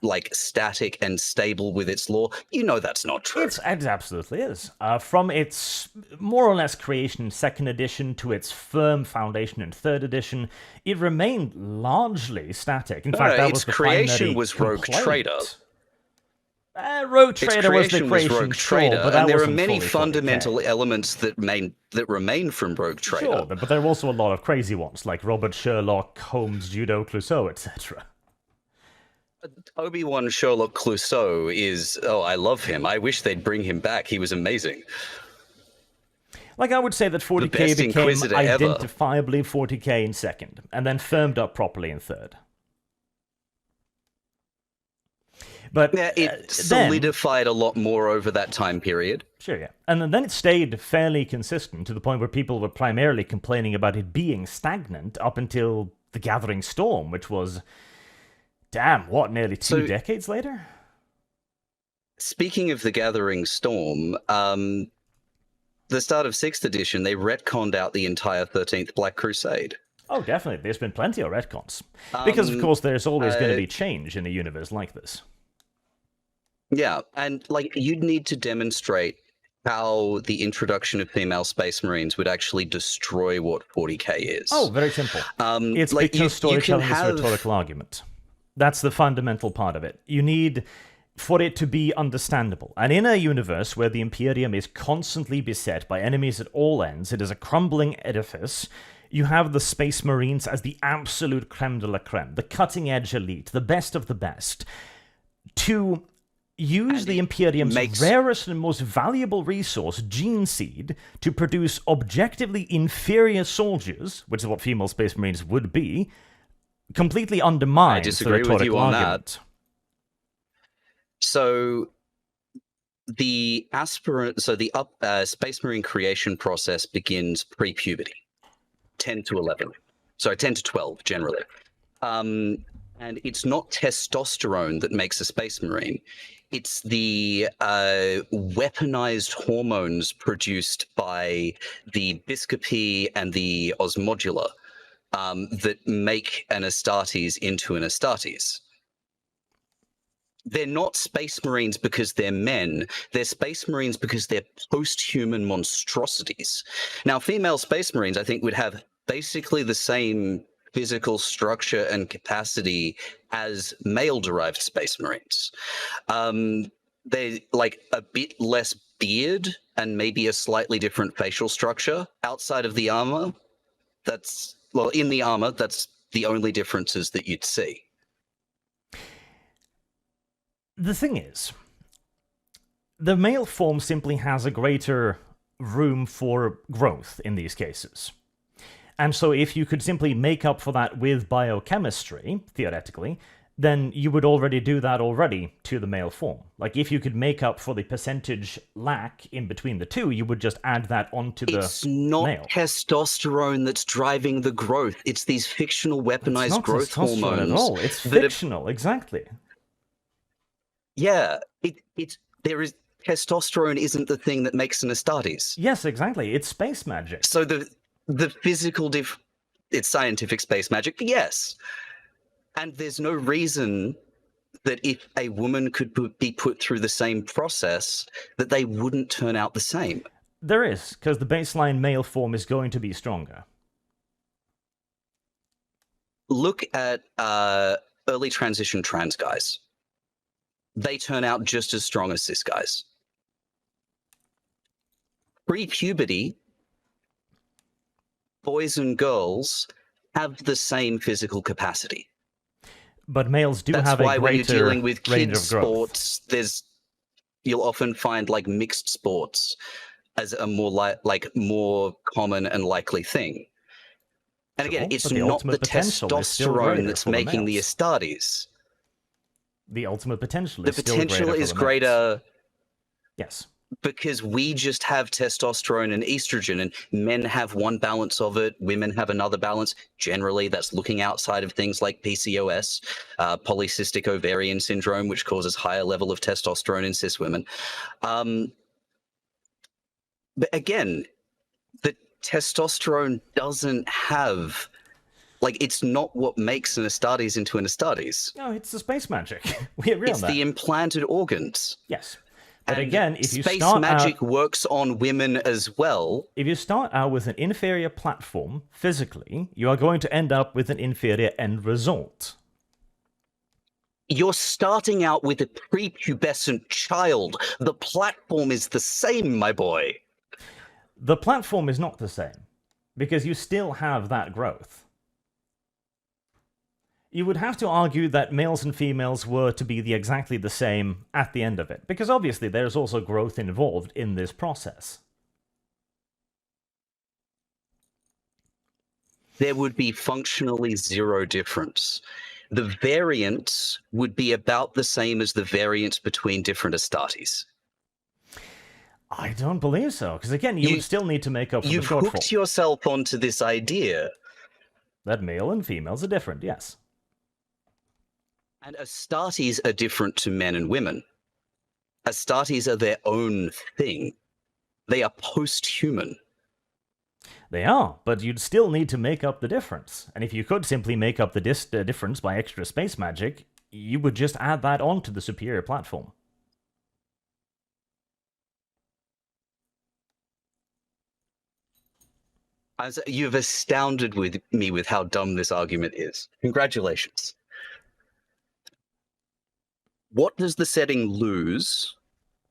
like static and stable with its lore. You know that's not true. It absolutely is. From its more or less creation in 2nd edition to its firm foundation in 3rd edition, it remained largely static. In fact, that was the creation primary was Rogue complaint. Trader. Rogue Trader was the Its creation, Rogue sure, Trader, but that and there are wasn't many fully 40K. fundamental elements that remain from Rogue Trader. Sure, but there are also a lot of crazy ones, like Robert Sherlock, Holmes, Judo, Clouseau, etc. Obi-Wan Sherlock Clouseau is... Oh, I love him. I wish they'd bring him back. He was amazing. Like, I would say that 40K best became Inquisitor ever. identifiably 40K in 2nd, and then firmed up properly in 3rd. But yeah, it solidified a lot more over that time period. Sure, yeah. And then it stayed fairly consistent to the point where people were primarily complaining about it being stagnant up until The Gathering Storm, which was, damn, what, nearly two decades later? Speaking of The Gathering Storm, the start of 6th edition, they retconned out the entire 13th Black Crusade. Oh, definitely. There's been plenty of retcons. Because, of course, there's always going to be change in a universe like this. Yeah, and like you'd need to demonstrate how the introduction of female space marines would actually destroy what 40K is. Oh, very simple. It's like because storytelling is a have... rhetorical argument. That's the fundamental part of it. You need for it to be understandable. And in a universe where the Imperium is constantly beset by enemies at all ends, it is a crumbling edifice. You have the Space Marines as the absolute creme de la creme, the cutting-edge elite, the best of the best. To use the Imperium's rarest and most valuable resource, gene seed, to produce objectively inferior soldiers, which is what female Space Marines would be, completely undermines the rhetorical argument. That. So the Space Marine creation process begins pre-puberty, 10 to 11. Sorry, 10 to 12 generally. And it's not testosterone that makes a Space Marine. It's the weaponized hormones produced by the Biscopy and the Osmodula that make an Astartes into an Astartes. They're not Space Marines because they're men. They're Space Marines because they're post-human monstrosities. Now, female Space Marines, I think, would have basically the same physical structure and capacity as male-derived Space Marines. They're like a bit less beard and maybe a slightly different facial structure outside of the armor. In the armor, that's the only differences that you'd see. The thing is, the male form simply has a greater room for growth in these cases. And so if you could simply make up for that with biochemistry, theoretically, then you would already do that already to the male form. Like, if you could make up for the percentage lack in between the two, you would just add that onto the male. It's not testosterone that's driving the growth. It's these fictional weaponized growth hormones. At all. It's fictional, exactly. Yeah, testosterone isn't the thing that makes an Astartes. Yes, exactly. It's space magic. So the physical it's scientific space magic, yes. And there's no reason that if a woman could be put through the same process, that they wouldn't turn out the same. There is, because the baseline male form is going to be stronger. Look at early transition trans guys. They turn out just as strong as cis guys. Pre-puberty, boys and girls have the same physical capacity. But males do have a greater That's why when you're dealing with kids sports, you'll often find like mixed sports as a more more common and likely thing. And again, it's not the testosterone that's making the Astartes. The ultimate potential is still greater. The potential is greater. Yes. Because we just have testosterone and estrogen, and men have one balance of it, women have another balance. Generally, that's looking outside of things like PCOS, polycystic ovarian syndrome, which causes higher level of testosterone in cis women. But again, the testosterone doesn't have Like, it's not what makes an Astartes into an Astartes. No, it's the space magic. We agree It's on that. the implanted organs. Yes. But And again, if you space start magic out, works on women as well. if you start out with an inferior platform physically, you are going to end up with an inferior end result. You're starting out with a prepubescent child. The platform is the same, my boy. The platform is not the same, because you still have that growth. You would have to argue that males and females were to be exactly the same at the end of it, because obviously there's also growth involved in this process. There would be functionally zero difference. The variance would be about the same as the variance between different Astartes. I don't believe so, because again, you would still need to make up for the You've hooked shortfall. yourself onto this idea. That male and females are different, yes. And Astartes are different to men and women. Astartes are their own thing. They are post-human. They are, but you'd still need to make up the difference. And if you could simply make up the difference by extra space magic, you would just add that onto the superior platform. As you've astounded me with how dumb this argument is. Congratulations. What does the setting lose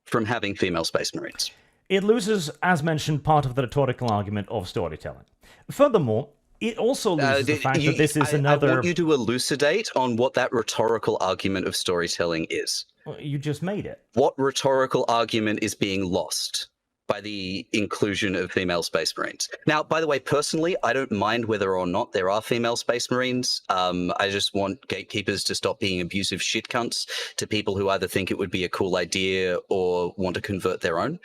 from having female space marines? It loses, as mentioned, part of the rhetorical argument of storytelling. Furthermore, it also loses the fact that this is another... I want you to elucidate on what that rhetorical argument of storytelling is. You just made it. What rhetorical argument is being lost by the inclusion of female space marines? Now, by the way, personally, I don't mind whether or not there are female space marines. I just want gatekeepers to stop being abusive shit cunts to people who either think it would be a cool idea or want to convert their own.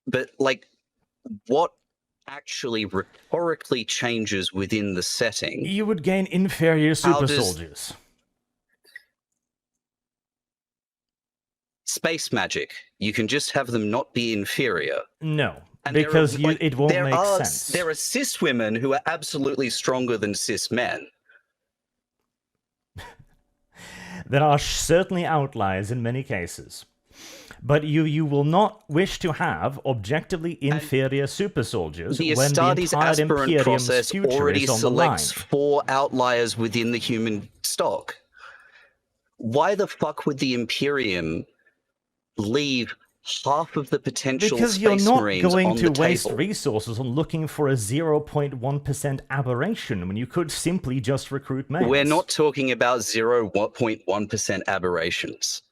But, like, what actually rhetorically changes within the setting? You would gain inferior super soldiers. Space magic. You can just have them not be inferior. No, And because it won't make sense. There are cis women who are absolutely stronger than cis men. There are certainly outliers in many cases. But you will not wish to have objectively inferior super soldiers The when the Astartes entire aspirant Imperium's process future already is on the line. selects 4 outliers within the human stock. Why the fuck would the Imperium leave half of the potential Because you're space not marines going on to the waste table? resources on looking for a 0.1% aberration when you could simply just recruit males. We're not talking about 0.1% aberrations.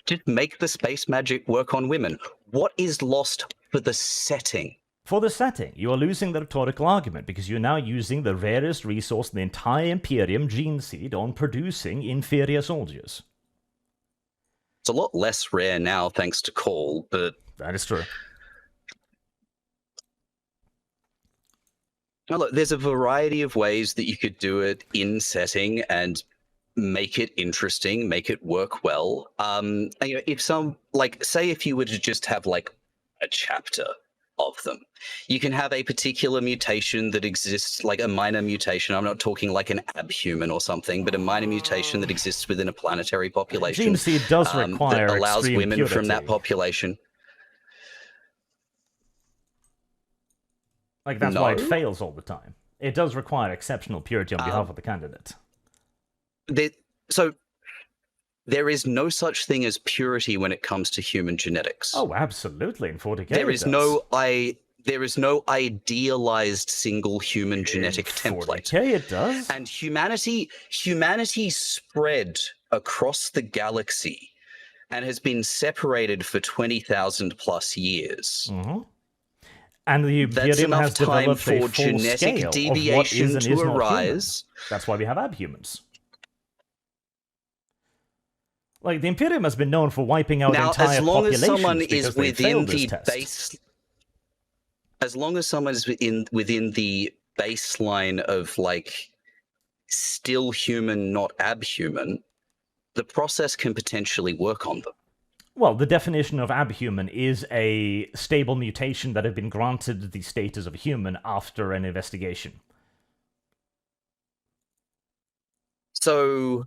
Just make the space magic work on women. What is lost for the setting? For the setting, you are losing the rhetorical argument because you're now using the rarest resource in the entire Imperium gene seed on producing inferior soldiers. It's a lot less rare now thanks to Call, but... That is true. Now look, there's a variety of ways that you could do it in setting and make it interesting, make it work well. And, you know, if some, like, say if you were to just have, like, a chapter of them, you can have a particular mutation that exists, like a minor mutation. I'm not talking like an abhuman or something, but a minor mutation that exists within a planetary population. Gene seed does require that allows extreme women purity. from that population. Like, that's why it No. fails all the time. It does require exceptional purity on behalf of the candidate. So there is no such thing as purity when it comes to human genetics. Oh, absolutely. In 40k, There it is does. there is no idealized single human genetic In template. 40k, it does. And humanity spread across the galaxy and has been separated for 20,000 plus years. Mm-hmm. And the That's Imperium enough has time developed a for full genetic scale of what deviation is and to is not arise. human. That's why we have abhumans. Like, the Imperium has been known for wiping out Now, entire as long as populations someone because is they within failed the this test. base, as long as someone is within the baseline of like still human, not abhuman, the process can potentially work on them. Well, the definition of abhuman is a stable mutation that had been granted the status of human after an investigation. So,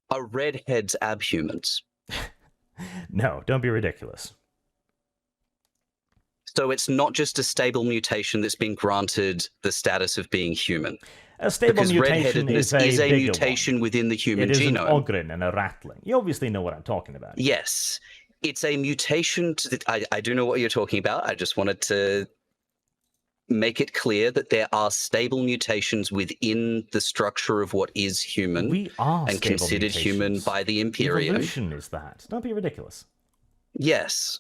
are redheads abhumans? No, don't be ridiculous. So it's not just a stable mutation that's been granted the status of being human. A stable Because mutation redheadedness is a bigger mutation one. within the human It is genome. an ogren and a rattling. You obviously know what I'm talking about. Yes. It's a mutation to I do know what you're talking about. I just wanted to make it clear that there are stable mutations within the structure of what is human We are and stable considered human mutations. by the Imperium. Evolution is that. Don't be ridiculous. Yes.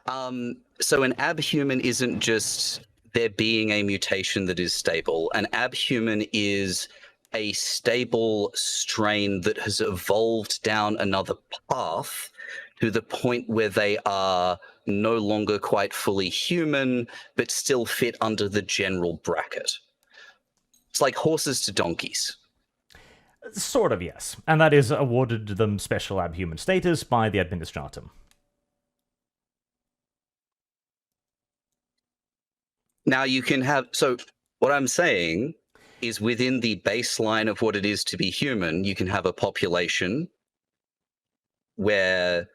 So an abhuman isn't just there being a mutation that is stable. An abhuman is a stable strain that has evolved down another path to the point where they are no longer quite fully human, but still fit under the general bracket. It's like horses to donkeys. Sort of, yes. And that is awarded them special abhuman status by the Administratum. Now you can have, so what I'm saying is within the baseline of what it is to be human, you can have a population where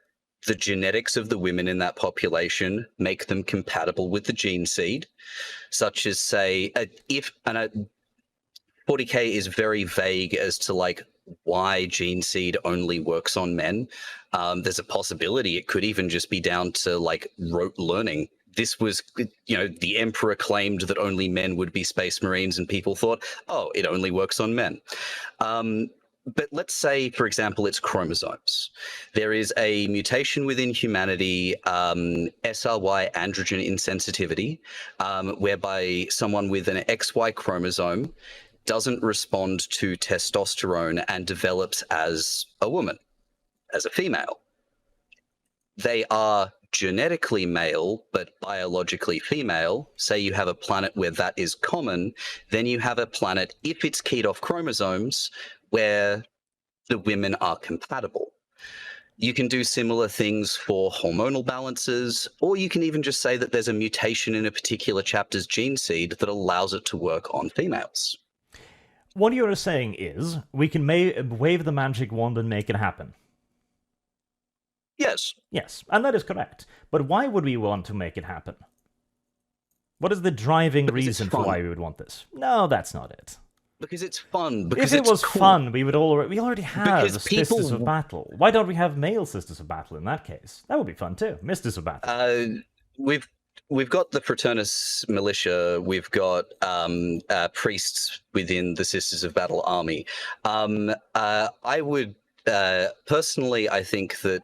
the genetics of the women in that population make them compatible with the gene seed, such as say, 40K is very vague as to like why gene seed only works on men. There's a possibility it could even just be down to like rote learning. This was, the Emperor claimed that only men would be Space Marines, and people thought, oh, it only works on men. But let's say, for example, it's chromosomes. There is a mutation within humanity, SRY androgen insensitivity, whereby someone with an XY chromosome doesn't respond to testosterone and develops as a woman, as a female. They are genetically male, but biologically female. Say you have a planet where that is common, then you have a planet, if it's keyed off chromosomes, where the women are compatible. You can do similar things for hormonal balances, or you can even just say that there's a mutation in a particular chapter's gene seed that allows it to work on females. What you're saying is, we can wave the magic wand and make it happen. Yes. Yes, and that is correct. But why would we want to make it happen? What is the driving reason for why we would want this? No, that's not it. Because it's fun. Because if it was cool. fun, we already have Sisters of Battle. Why don't we have male Sisters of Battle in that case? That would be fun too. Misters of Battle. We've got the Fraternus Militia. We've got priests within the Sisters of Battle army. I would personally, I think that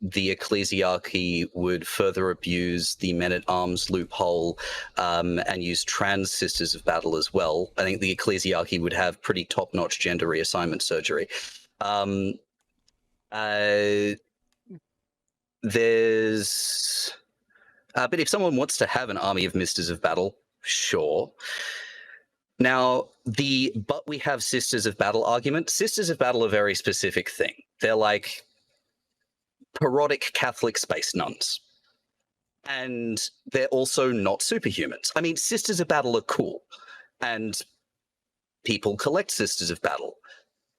the ecclesiarchy would further abuse the men-at-arms loophole and use trans Sisters of Battle as well. I think the ecclesiarchy would have pretty top-notch gender reassignment surgery. But if someone wants to have an army of Misters of Battle, sure. Now, but we have Sisters of Battle argument. Sisters of Battle are a very specific thing. They're like parodic Catholic space nuns. And they're also not superhumans. I mean, Sisters of Battle are cool. And people collect Sisters of Battle.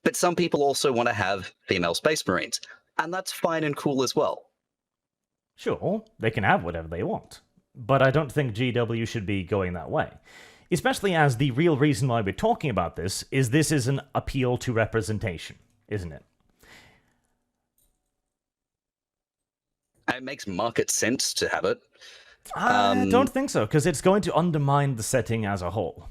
But some people also want to have female Space Marines. And that's fine and cool as well. Sure, they can have whatever they want. But I don't think GW should be going that way. Especially as the real reason why we're talking about this is an appeal to representation, isn't it? It makes market sense to have it. I don't think so, because it's going to undermine the setting as a whole.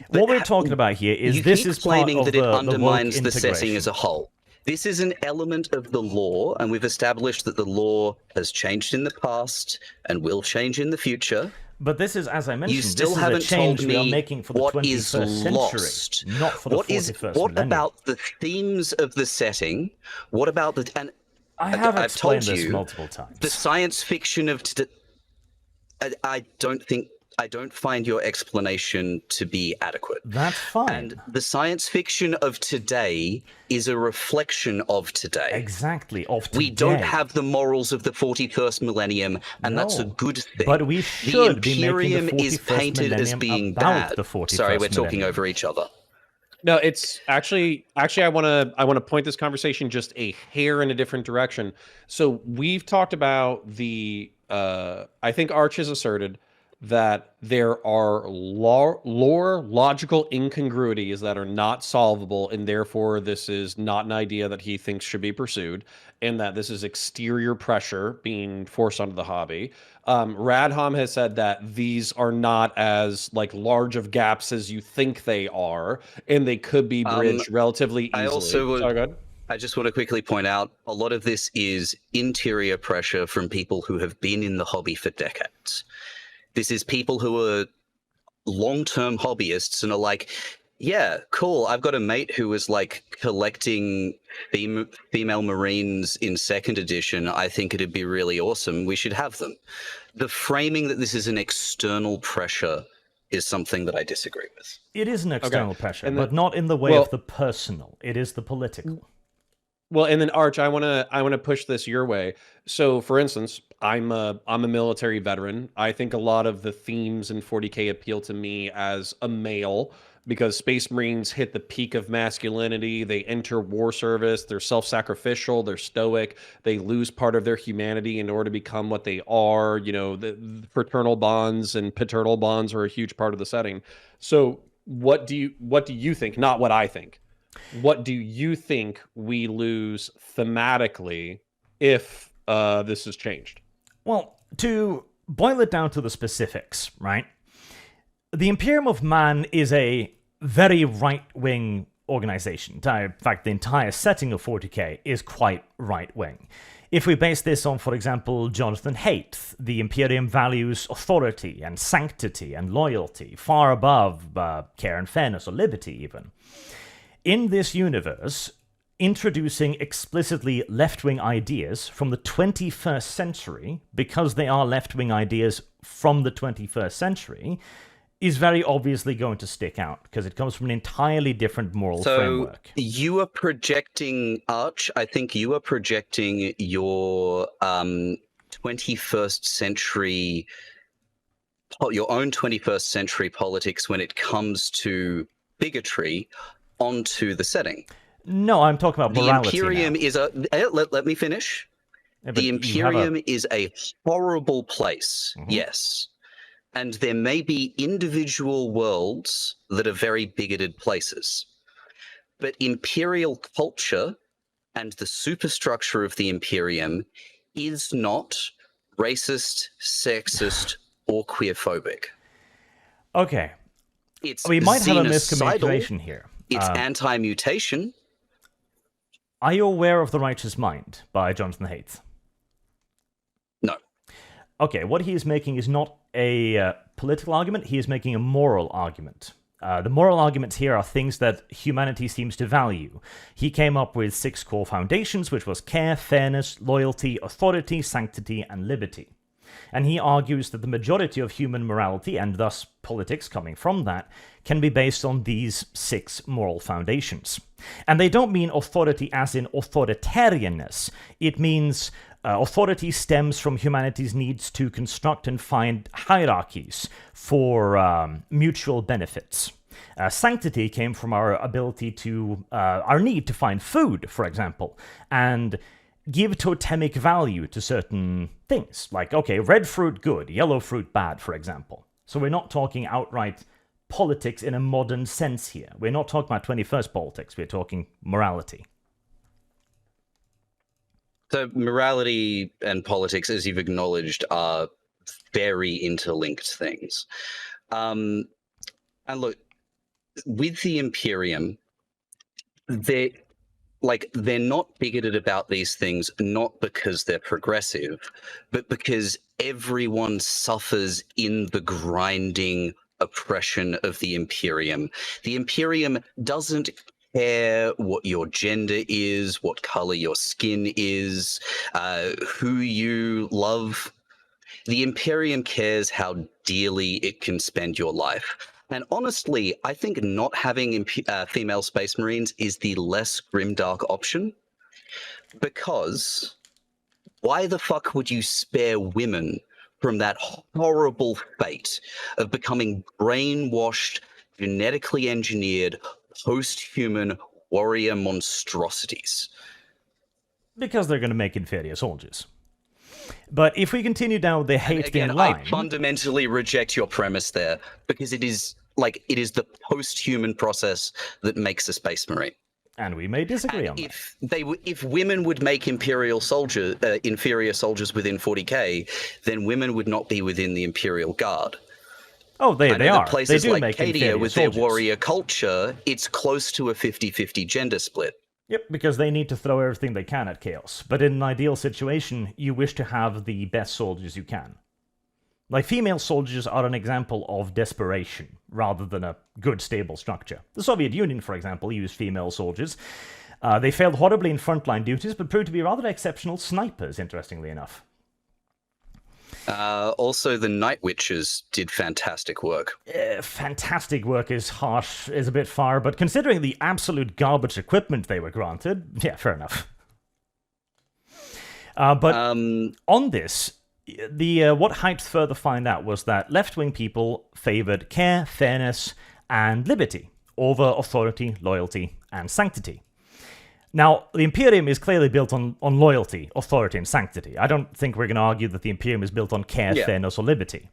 What we're talking about here is this is claiming part of that it the undermines woke the setting integration. as a whole. This is an element of the law, and we've established that the law has changed in the past and will change in the future. But this is, as I mentioned, You still this is haven't a change told we are me making for the what 21st is century, lost. not for the 41st What millennium. about the themes of the setting? What about the... And I have I've explained told this you, multiple times. the science fiction of today... I don't find your explanation to be adequate. That's fine. And the science fiction of today is a reflection of today. Exactly, of today. We don't have the morals of the 41st millennium, and that's a No, good thing. but we should the Imperium be making the is 41st painted as millennium being about bad. the 41st Sorry, we're talking millennium. over each other. No, it's actually I want to point this conversation just a hair in a different direction. So we've talked about the I think Arch has asserted that there are lore logical incongruities that are not solvable, and therefore this is not an idea that he thinks should be pursued, and that this is exterior pressure being forced onto the hobby. Radhom has said that these are not as like large of gaps as you think they are, and they could be bridged relatively easily. I also would, Sorry, go ahead. I just want to quickly point out a lot of this is interior pressure from people who have been in the hobby for decades. This is people who are long-term hobbyists and are like, yeah, cool. I've got a mate who was like collecting female Marines in 2nd edition. I think it'd be really awesome. We should have them. The framing that this is an external pressure is something that I disagree with. It is an external pressure, And but not in the way of the personal. It is the political. Well, and then Arch, I want to push this your way. So, for instance, I'm a military veteran. I think a lot of the themes in 40K appeal to me as a male because Space Marines hit the peak of masculinity. They enter war service. They're self-sacrificial. They're stoic. They lose part of their humanity in order to become what they are. You know, the fraternal bonds and paternal bonds are a huge part of the setting. So, what do you think? Not what I think. What do you think we lose thematically if this is changed? Well, to boil it down to the specifics, right? The Imperium of Man is a very right-wing organization. In fact, the entire setting of 40K is quite right-wing. If we base this on, for example, Jonathan Haidt, the Imperium values authority and sanctity and loyalty, far above care and fairness or liberty even. In this universe, introducing explicitly left-wing ideas from the 21st century, because they are left-wing ideas from the 21st century, is very obviously going to stick out, because it comes from an entirely different moral framework. So you are projecting, Arch, I think you are projecting your 21st century, your own 21st century politics when it comes to bigotry onto the setting. No, I'm talking about morality. The Imperium is a... Let me finish. Yeah, the Imperium is a horrible place, yes. And there may be individual worlds that are very bigoted places. But Imperial culture and the superstructure of the Imperium is not racist, sexist, or queerphobic. Okay. We might have a miscommunication here. It's anti-mutation. Are you aware of The Righteous Mind by Jonathan Haidt? No. Okay, what he is making is not a political argument, he is making a moral argument. The moral arguments here are things that humanity seems to value. He came up with 6 core foundations, which was care, fairness, loyalty, authority, sanctity, and liberty. And he argues that the majority of human morality, and thus politics coming from that, can be based on these 6 moral foundations. And they don't mean authority as in authoritarianness. It means authority stems from humanity's needs to construct and find hierarchies for mutual benefits. Sanctity came from our ability to, our need to find food, for example, and give totemic value to certain things. Like, okay, red fruit good, yellow fruit bad, for example. So we're not talking outright politics in a modern sense here. We're not talking about 21st politics, we're talking morality. So morality and politics, as you've acknowledged, are very interlinked things. And look, with the Imperium, they're not bigoted about these things, not because they're progressive, but because everyone suffers in the grinding oppression of the Imperium. The Imperium doesn't care what your gender is, what color your skin is, who you love. The Imperium cares how dearly it can spend your life. And honestly, I think not having female Space Marines is the less grimdark option, because why the fuck would you spare women from that horrible fate of becoming brainwashed, genetically engineered, post-human warrior monstrosities. Because they're going to make inferior soldiers. But if we continue down the hate bin line... I fundamentally reject your premise there, because it is the post-human process that makes a Space Marine. And we may disagree on that. If women would make inferior soldiers within 40k, then women would not be within the Imperial Guard. Oh, they are. Places they do like make Cadia, with soldiers. their warrior culture, it's close to a 50-50 gender split. Yep, because they need to throw everything they can at chaos. But in an ideal situation, you wish to have the best soldiers you can. Like, female soldiers are an example of desperation, rather than a good, stable structure. The Soviet Union, for example, used female soldiers. They failed horribly in frontline duties, but proved to be rather exceptional snipers, interestingly enough. Also, the Night Witches did fantastic work. Fantastic work is harsh, is a bit far, but considering the absolute garbage equipment they were granted, yeah, fair enough. But on this, what Haidt further find out was that left-wing people favored care, fairness, and liberty over authority, loyalty, and sanctity. Now, the Imperium is clearly built on loyalty, authority, and sanctity. I don't think we're going to argue that the Imperium is built on care, fairness, or liberty.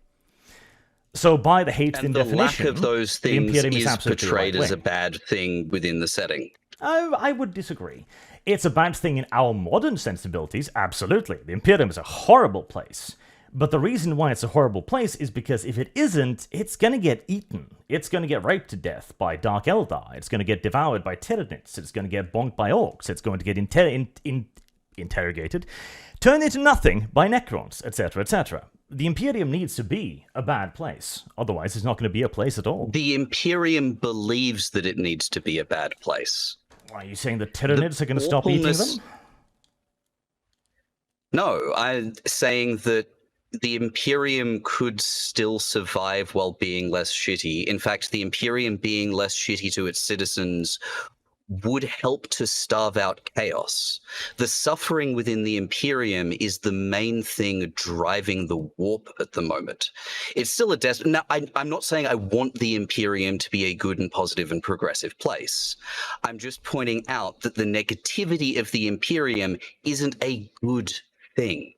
So by the Haidt definition, the lack of those things is portrayed as a right-wing. bad thing within the setting. I would disagree. It's a bad thing in our modern sensibilities, absolutely. The Imperium is a horrible place. But the reason why it's a horrible place is because if it isn't, it's going to get eaten. It's going to get raped to death by Dark Eldar. It's going to get devoured by Tyranids. It's going to get bonked by orcs. It's going to get interrogated, turned into nothing by Necrons, etc., etc. The Imperium needs to be a bad place. Otherwise, it's not going to be a place at all. The Imperium believes that it needs to be a bad place. Are you saying the Tyranids are going to stop eating them? No, I'm saying that the Imperium could still survive while being less shitty. In fact, the Imperium being less shitty to its citizens would help to starve out chaos. The suffering within the Imperium is the main thing driving the warp at the moment. It's still a Now, I'm not saying I want the Imperium to be a good and positive and progressive place. I'm just pointing out that the negativity of the Imperium isn't a good thing.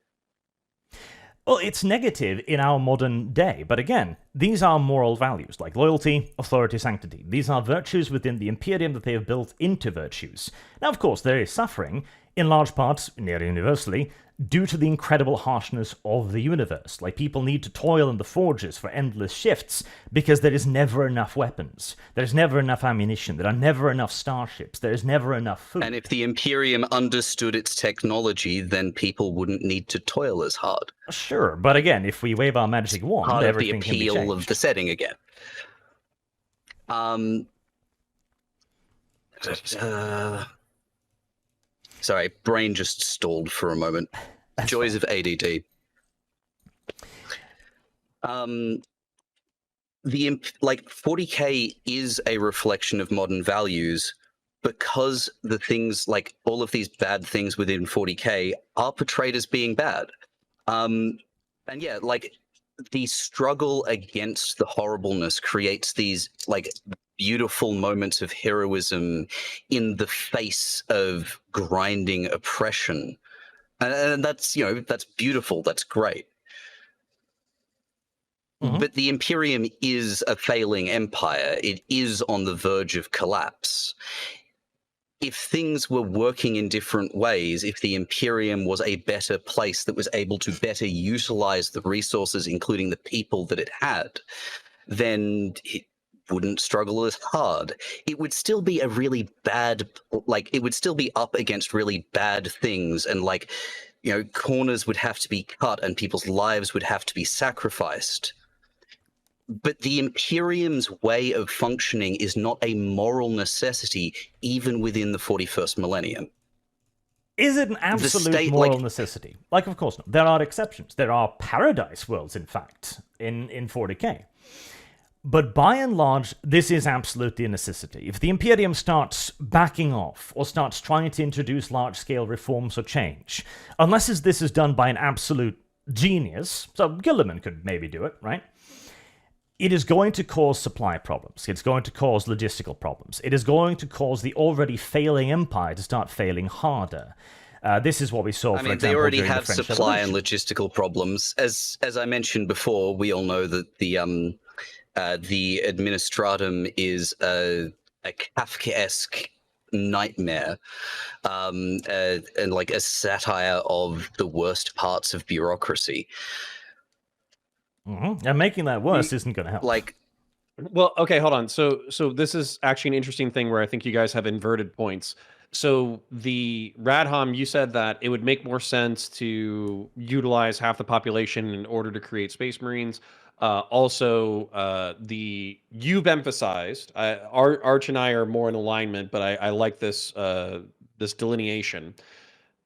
Well, it's negative in our modern day, but again, these are moral values like loyalty, authority, sanctity. These are virtues within the Imperium that they have built into virtues. Now, of course, there is suffering, in large part, nearly universally, due to the incredible harshness of the universe. Like, people need to toil in the forges for endless shifts because there is never enough weapons. There's never enough ammunition. There are never enough starships. There is never enough food. And if the Imperium understood its technology, then people wouldn't need to toil as hard. Sure, but again, if we wave our magic wand, part of the everything can be appeal changed. of the setting again. Sorry, brain just stalled for a moment. Joys of ADD. Like 40k is a reflection of modern values because the things like all of these bad things within 40k are portrayed as being bad. And yeah, like the struggle against the horribleness creates these like beautiful moments of heroism in the face of grinding oppression. And that's, you know, that's beautiful. That's great. Mm-hmm. But the Imperium is a failing empire. It is on the verge of collapse. If things were working in different ways, if the Imperium was a better place that was able to better utilize the resources, including the people that it had, then it wouldn't struggle as hard. It would still be a really bad, like, it would still be up against really bad things, and like, you know, corners would have to be cut and people's lives would have to be sacrificed. But the Imperium's way of functioning is not a moral necessity, even within the 41st millennium. Is it an absolute moral necessity? Like, of course not. There are exceptions. There are paradise worlds, in fact, in 40k. But by and large, this is absolutely a necessity. If the Imperium starts backing off or starts trying to introduce large-scale reforms or change, unless this is done by an absolute genius, so Gilliman could maybe do it, right? it is going to cause supply problems. It's going to cause logistical problems. It is going to cause the already failing empire to start failing harder. This is what we saw, for example, they already during have the French supply and Revolution. logistical problems. As I mentioned before, we all know that the administratum is a Kafkaesque nightmare, and like a satire of the worst parts of bureaucracy. And making that worse isn't going to help. Like, well, okay, hold on. So this is actually an interesting thing where I think you guys have inverted points. So the Radhom, you said that it would make more sense to utilize half the population in order to create Space Marines. Also, you've emphasized, Arch and I are more in alignment, but I like this this delineation.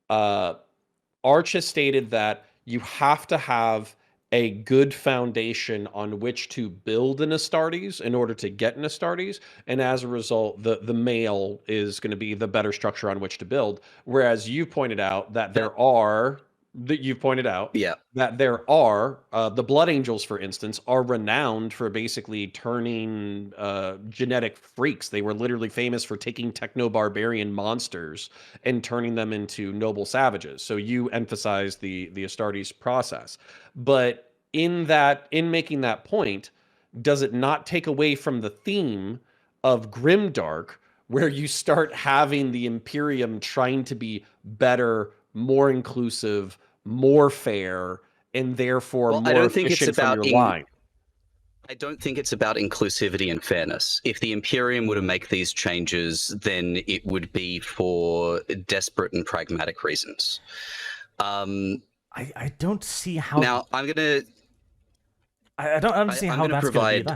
Arch has stated that you have to have a good foundation on which to build an Astartes in order to get an Astartes, and as a result, the male is going to be the better structure on which to build. Whereas you pointed out that yeah, that there are the Blood Angels, for instance, are renowned for basically turning genetic freaks. They were literally famous for taking techno-barbarian monsters and turning them into noble savages. So you emphasize the Astartes process. But in making that point, does it not take away from the theme of Grimdark, where you start having the Imperium trying to be better, more inclusive, more fair, and therefore well, more efficient from your line? I don't think it's about inclusivity and fairness. If the Imperium were to make these changes, then it would be for desperate and pragmatic reasons. I don't see how. Now, I don't understand how that's going to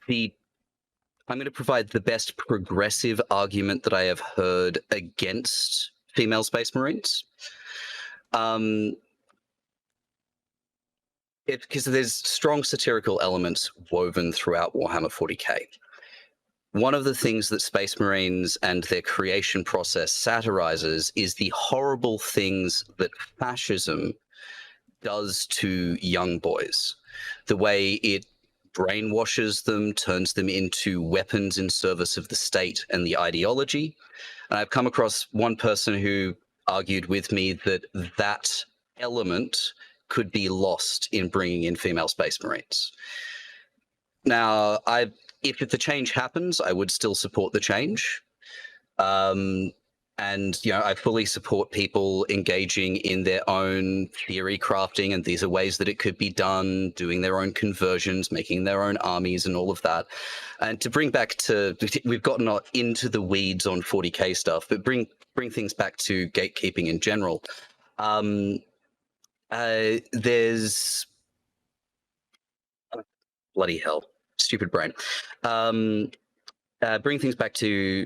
be that. I'm going to provide the best progressive argument that I have heard against female Space Marines. Because there's strong satirical elements woven throughout Warhammer 40k. One of the things that Space Marines and their creation process satirizes is the horrible things that fascism does to young boys. The way it brainwashes them, turns them into weapons in service of the state and the ideology. And I've come across one person who argued with me that that element could be lost in bringing in female Space Marines. Now, if the change happens, I would still support the change. And, I fully support people engaging in their own theory crafting, and these are ways that it could be done, doing their own conversions, making their own armies and all of that. And to bring back to, we've gotten into the weeds on 40k stuff, but bring things back to gatekeeping in general. There's bloody hell, stupid brain. Bring things back to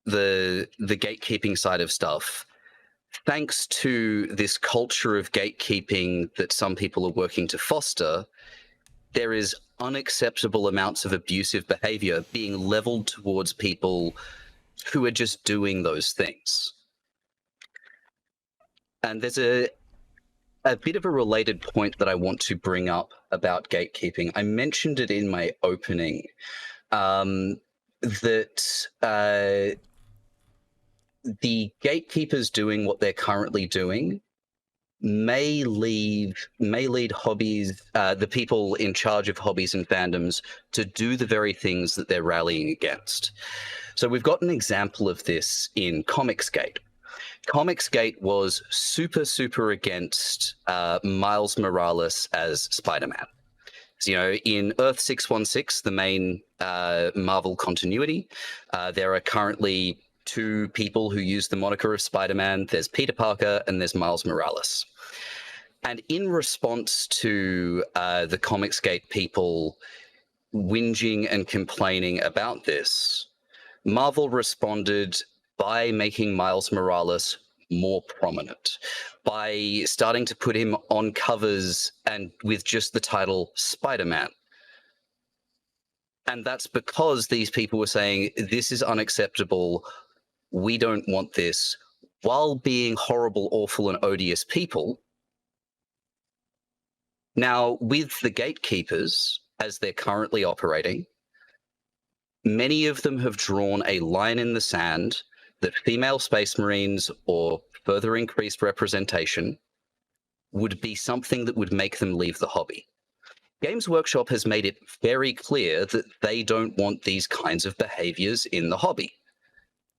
the gatekeeping side of stuff. Thanks to this culture of gatekeeping that some people are working to foster, there is unacceptable amounts of abusive behavior being leveled towards people who are just doing those things. And there's a bit of a related point that I want to bring up about gatekeeping. I mentioned it in my opening, that the gatekeepers doing what they're currently doing may lead hobbies, the people in charge of hobbies and fandoms, to do the very things that they're rallying against. So we've got an example of this in Comicsgate. Comicsgate was super against Miles Morales as Spider-Man. So, in Earth 616, the main Marvel continuity, there are currently two people who use the moniker of Spider-Man. There's Peter Parker and there's Miles Morales. And in response to the Comicsgate people whinging and complaining about this, Marvel responded by making Miles Morales more prominent, by starting to put him on covers and with just the title Spider-Man. And that's because these people were saying, this is unacceptable, we don't want this, while being horrible, awful, and odious people. Now, with the gatekeepers, as they're currently operating, many of them have drawn a line in the sand that female Space Marines or further increased representation would be something that would make them leave the hobby. Games Workshop has made it very clear that they don't want these kinds of behaviors in the hobby.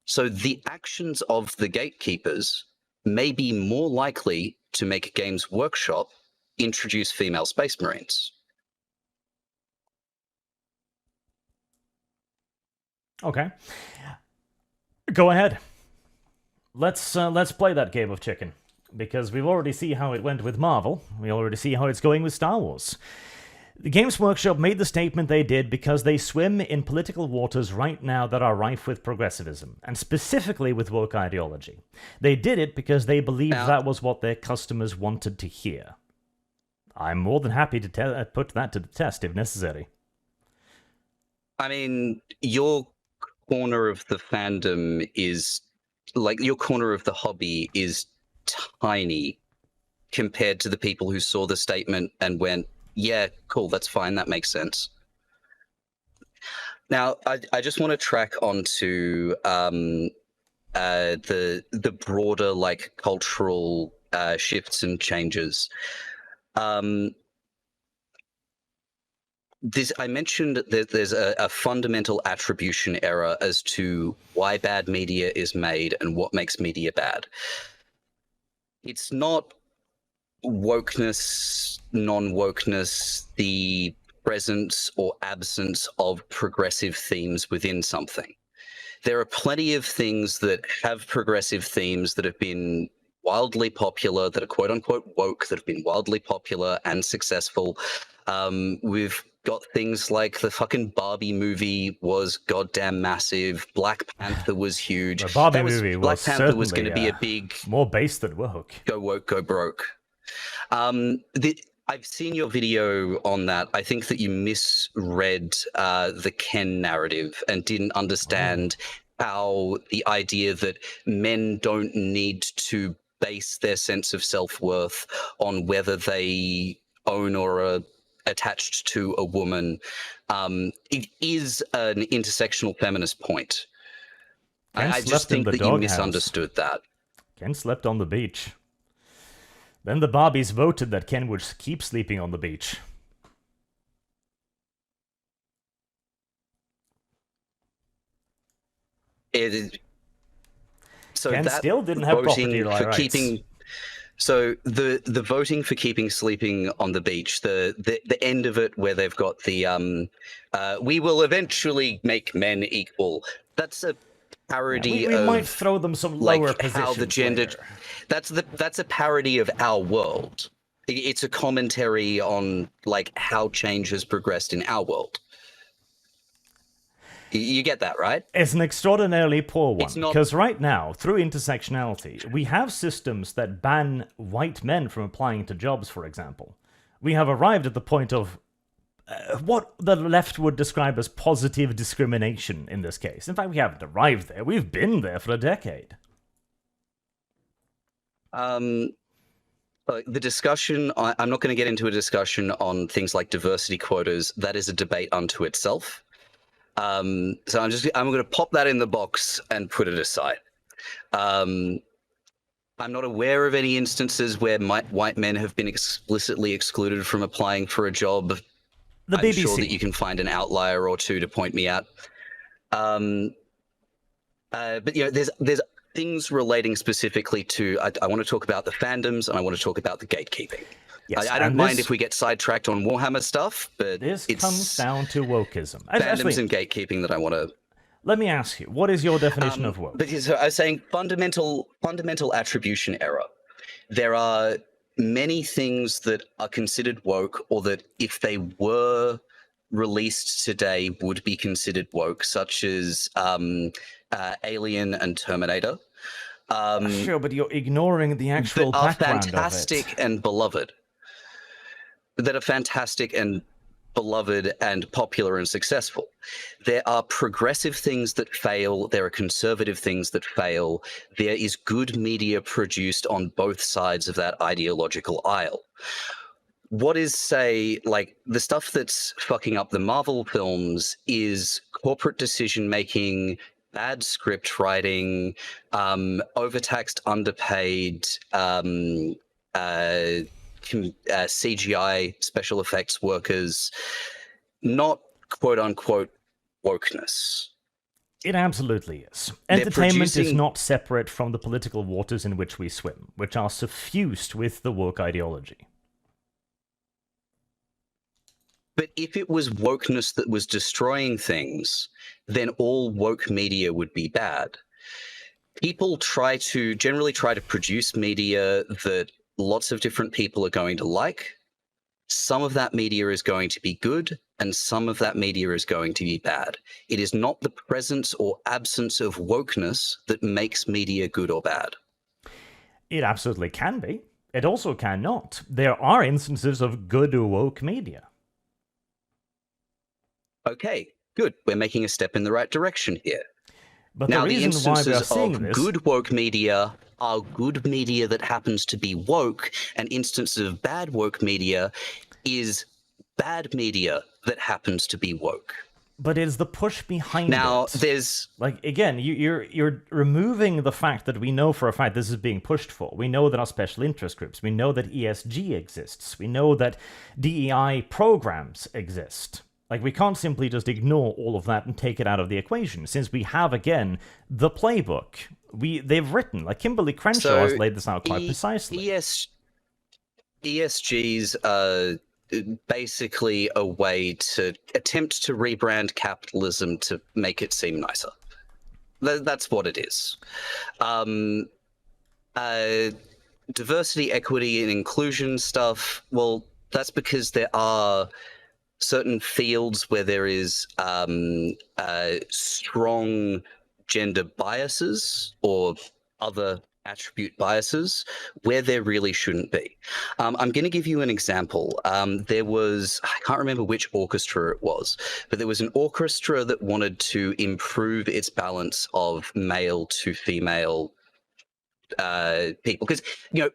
So the actions of the gatekeepers may be more likely to make Games Workshop introduce female Space Marines. Okay. Go ahead. Let's play that game of chicken, because we've already seen how it went with Marvel. We already see how it's going with Star Wars. The Games Workshop made the statement they did because they swim in political waters right now that are rife with progressivism, and specifically with woke ideology. They did it because they believed that was what their customers wanted to hear. I'm more than happy to put that to the test if necessary. I mean, your corner of the fandom is, like, your corner of the hobby is tiny compared to the people who saw the statement and went, yeah, cool, that's fine, that makes sense. Now, I just want to track onto the broader, like, cultural shifts and changes. I mentioned that there's a fundamental attribution error as to why bad media is made and what makes media bad. It's not wokeness, non-wokeness, the presence or absence of progressive themes within something. There are plenty of things that have progressive themes that have been wildly popular, that are quote-unquote woke, that have been wildly popular and successful. We've got things like the fucking Barbie movie was goddamn massive. Black Panther was huge. The Barbie movie Black was Panther was going to be a big more based than woke. Go woke, go broke. I've seen your video on that. I think that you misread the Ken narrative and didn't understand how the idea that men don't need to base their sense of self-worth on whether they own or are attached to a woman. It is an intersectional feminist point. I just think that you misunderstood that. Ken slept on the beach. Then the Barbies voted that Ken would keep sleeping on the beach. So Ken that still didn't have property rights. So the voting for keeping sleeping on the beach, the end of it where they've got the we will eventually make men equal. That's a parody we of, might throw them some lower positions how the gender. Later. That's a parody of our world. It's a commentary on like how change has progressed in our world. You get that, right? It's an extraordinarily poor one, because right now, through intersectionality, we have systems that ban white men from applying to jobs, for example. We have arrived at the point of what the left would describe as positive discrimination in this case. In fact, we haven't arrived there. We've been there for a decade. The discussion, I'm not going to get into a discussion on things like diversity quotas. That is a debate unto itself. So I'm going to pop that in the box and put it aside. I'm not aware of any instances where white men have been explicitly excluded from applying for a job. The BBC. I'm sure that you can find an outlier or two to point me at. But you know, there's things relating specifically to. I want to talk about the fandoms and I want to talk about the gatekeeping. Yes, I don't mind if we get sidetracked on Warhammer stuff, but this comes down to wokeism. Fandoms and gatekeeping that I want to. Let me ask you, what is your definition of woke? So I was saying fundamental attribution error. There are many things that are considered woke, or that if they were released today would be considered woke, such as Alien and Terminator. Sure, but you're ignoring the actual background fantastic and beloved. That are fantastic and beloved and popular and successful. There are progressive things that fail. There are conservative things that fail. There is good media produced on both sides of that ideological aisle. what is, say, like the stuff that's fucking up the Marvel films is corporate decision making, bad script writing, overtaxed, underpaid, CGI special effects workers, not quote unquote wokeness. It absolutely is. They're Entertainment is producing- not separate from the political waters in which we swim, which are suffused with the woke ideology. But if it was wokeness that was destroying things, then all woke media would be bad. People generally try to produce media that lots of different people are going to like. Some of that media is going to be good, and some of that media is going to be bad. It is not the presence or absence of wokeness that makes media good or bad. It absolutely can be. It also cannot. There are instances of good woke media. Okay, good. We're making a step in the right direction here. But Now, the the reason why we are instances seeing of this... good woke media are good media that happens to be woke, and instances of bad woke media is bad media that happens to be woke. But it's the push behind Now, it. there's... Like, again, you're removing the fact that we know for a fact this is being pushed for. We know that our special interest groups, we know that ESG exists, we know that DEI programs exist. Like, we can't simply just ignore all of that and take it out of the equation, since we have, again, the playbook. They've written, like Kimberly Crenshaw has laid this out quite precisely. ESGs are basically a way to attempt to rebrand capitalism to make it seem nicer. That's what it is. Diversity, equity, and inclusion stuff, well, that's because there are certain fields where there is strong gender biases or other attribute biases where there really shouldn't be. I'm going to give you an example. There was, I can't remember which orchestra it was, but there was an orchestra that wanted to improve its balance of male to female people, because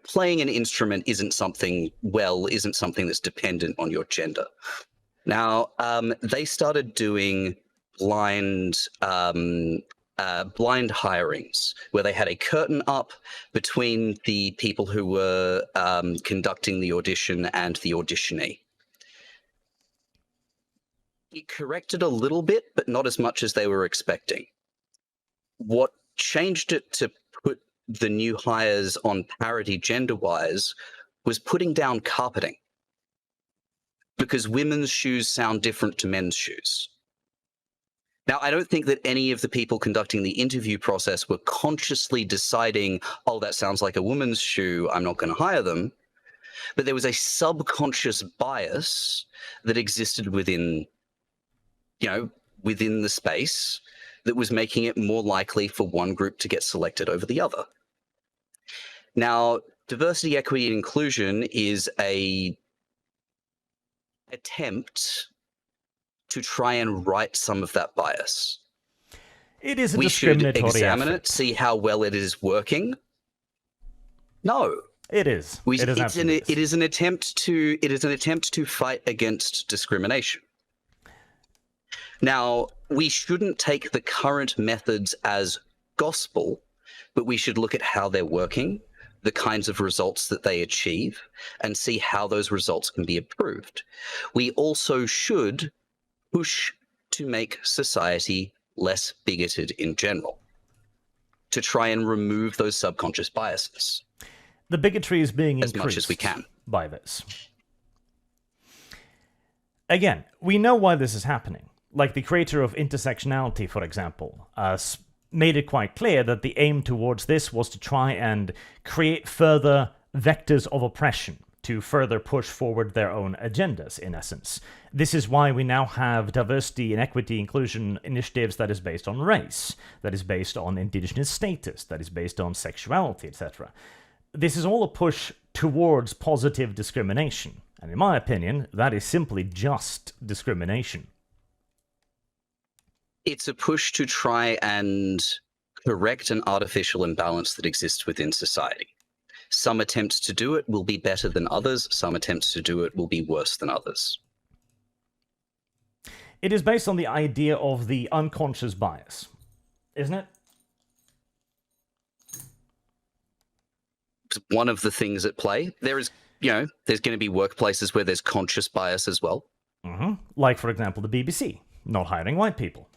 playing an instrument isn't something that's dependent on your gender. Now, they started doing blind hirings, where they had a curtain up between the people who were conducting the audition and the auditionee. It corrected a little bit, but not as much as they were expecting. What changed it to put the new hires on parity gender-wise was putting down carpeting, because women's shoes sound different to men's shoes. Now, I don't think that any of the people conducting the interview process were consciously deciding, oh, that sounds like a woman's shoe, I'm not going to hire them. But there was a subconscious bias that existed within the space that was making it more likely for one group to get selected over the other. Now, diversity, equity, and inclusion is a attempt to try and right some of that bias. It is a We should discriminatory examine effort. it, see how well it is working. No, It is. It is an attempt to fight against discrimination. Now, we shouldn't take the current methods as gospel, but we should look at how they're working, the kinds of results that they achieve, and see how those results can be improved. We also should push to make society less bigoted in general, to try and remove those subconscious biases. The bigotry is being as increased much as we can by this. Again, we know why this is happening. Like the creator of intersectionality, for example, made it quite clear that the aim towards this was to try and create further vectors of oppression to further push forward their own agendas, in essence. This is why we now have diversity and equity inclusion initiatives that is based on race, that is based on indigenous status, that is based on sexuality, etc. This is all a push towards positive discrimination, and in my opinion, that is simply just discrimination. It's a push to try and correct an artificial imbalance that exists within society. Some attempts to do it will be better than others. Some attempts to do it will be worse than others. It is based on the idea of the unconscious bias, isn't it? It's one of the things at play. There is, there's going to be workplaces where there's conscious bias as well. Mm-hmm. Like, for example, the BBC, not hiring white people.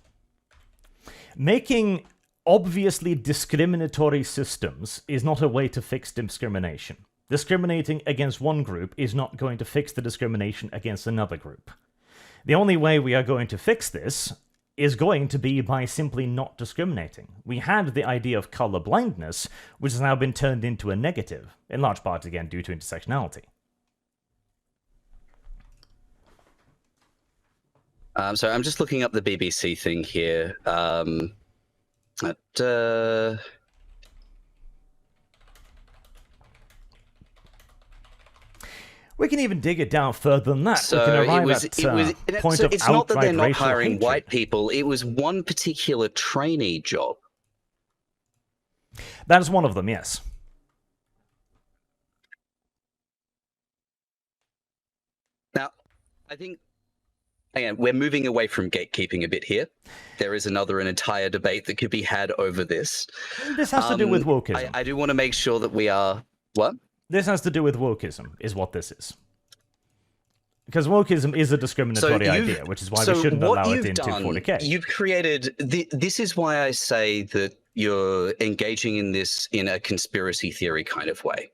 Making obviously discriminatory systems is not a way to fix discrimination. Discriminating against one group is not going to fix the discrimination against another group. The only way we are going to fix this is going to be by simply not discriminating. We had the idea of color blindness, which has now been turned into a negative, in large part again due to intersectionality. So I'm just looking up the BBC thing here. We can even dig it down further than that. So we can arrive at point so of it's not that they're outright not racial hiring hatred. white people. It was one particular trainee job. That is one of them, yes. Now, I think, again, we're moving away from gatekeeping a bit here. There is an entire debate that could be had over this. This has to do with wokeism. I do want to make sure that we are... What? This has to do with wokeism, is what this is. Because wokeism is a discriminatory idea, which is why we shouldn't allow it into 40K. You've created... This is why I say that you're engaging in this in a conspiracy theory kind of way.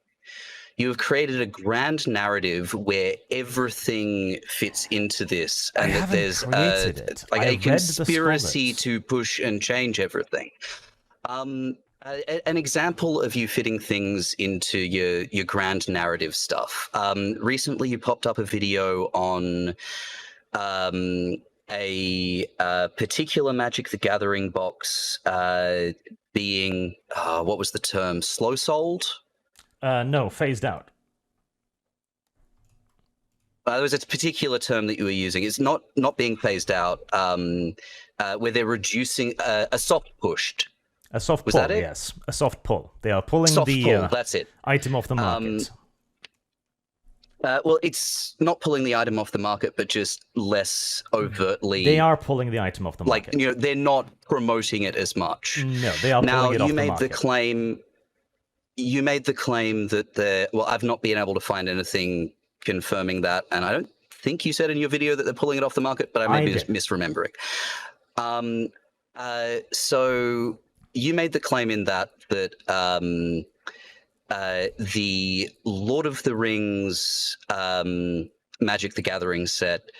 You have created a grand narrative where everything fits into this, and that there's a conspiracy to push and change everything. An example of you fitting things into your grand narrative stuff. Recently, you popped up a video on a particular Magic the Gathering box being, what was the term, slow-sold? No, phased out. There was a particular term that you were using. It's not being phased out, where they're reducing a soft pushed. A soft pull, yes. A soft pull. They are pulling that's it. Item off the market. Well, it's not pulling the item off the market, but just less overtly. They are pulling the item off the market. Like, they're not promoting it as much. No, they are pulling it off the market. Now, you made the claim that I've not been able to find anything confirming that, and I don't think you said in your video that they're pulling it off the market, but I may be misremembering. So you made the claim in that the Lord of the Rings Magic the Gathering set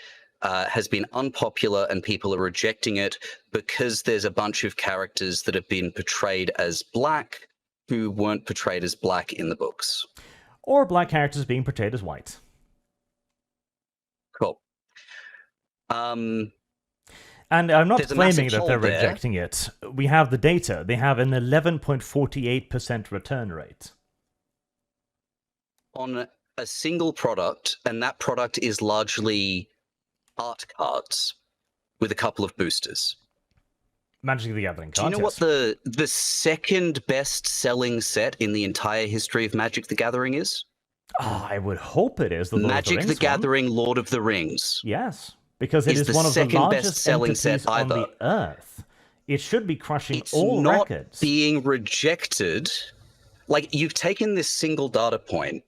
has been unpopular and people are rejecting it because there's a bunch of characters that have been portrayed as black who weren't portrayed as black in the books. Or black characters being portrayed as white. Cool. And I'm not claiming that they're rejecting it. We have the data. They have an 11.48% return rate. On a single product, and that product is largely art cards with a couple of boosters. Magic the Gathering cards. Do you know what the second best-selling set in the entire history of Magic the Gathering is? I would hope it is the Magic the Gathering Lord of the Rings. Yes, because it is one of the largest entities on the Earth. It should be crushing all records. It's not being rejected. Like, you've taken this single data point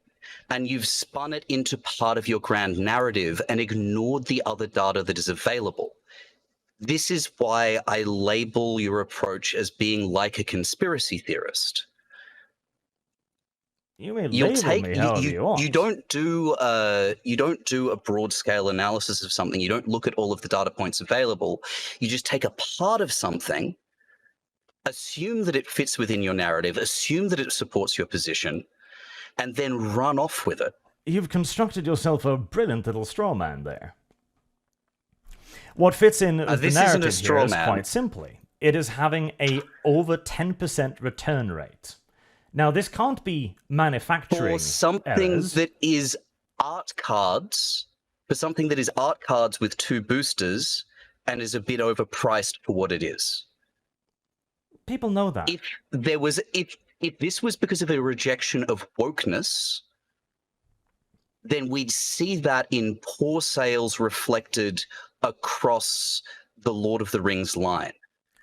and you've spun it into part of your grand narrative and ignored the other data that is available. This is why I label your approach as being like a conspiracy theorist. You may label me however you want. You don't do a broad scale analysis of something. You don't look at all of the data points available. You just take a part of something, assume that it fits within your narrative, assume that it supports your position, and then run off with it. You've constructed yourself a brilliant little straw man there. What fits in with the narrative here is quite simply, it is having a over 10% return rate. Now, this can't be manufacturing for something that is art cards, with two boosters and is a bit overpriced for what it is. People know that. if this was because of a rejection of wokeness, then we'd see that in poor sales reflected across the Lord of the Rings line.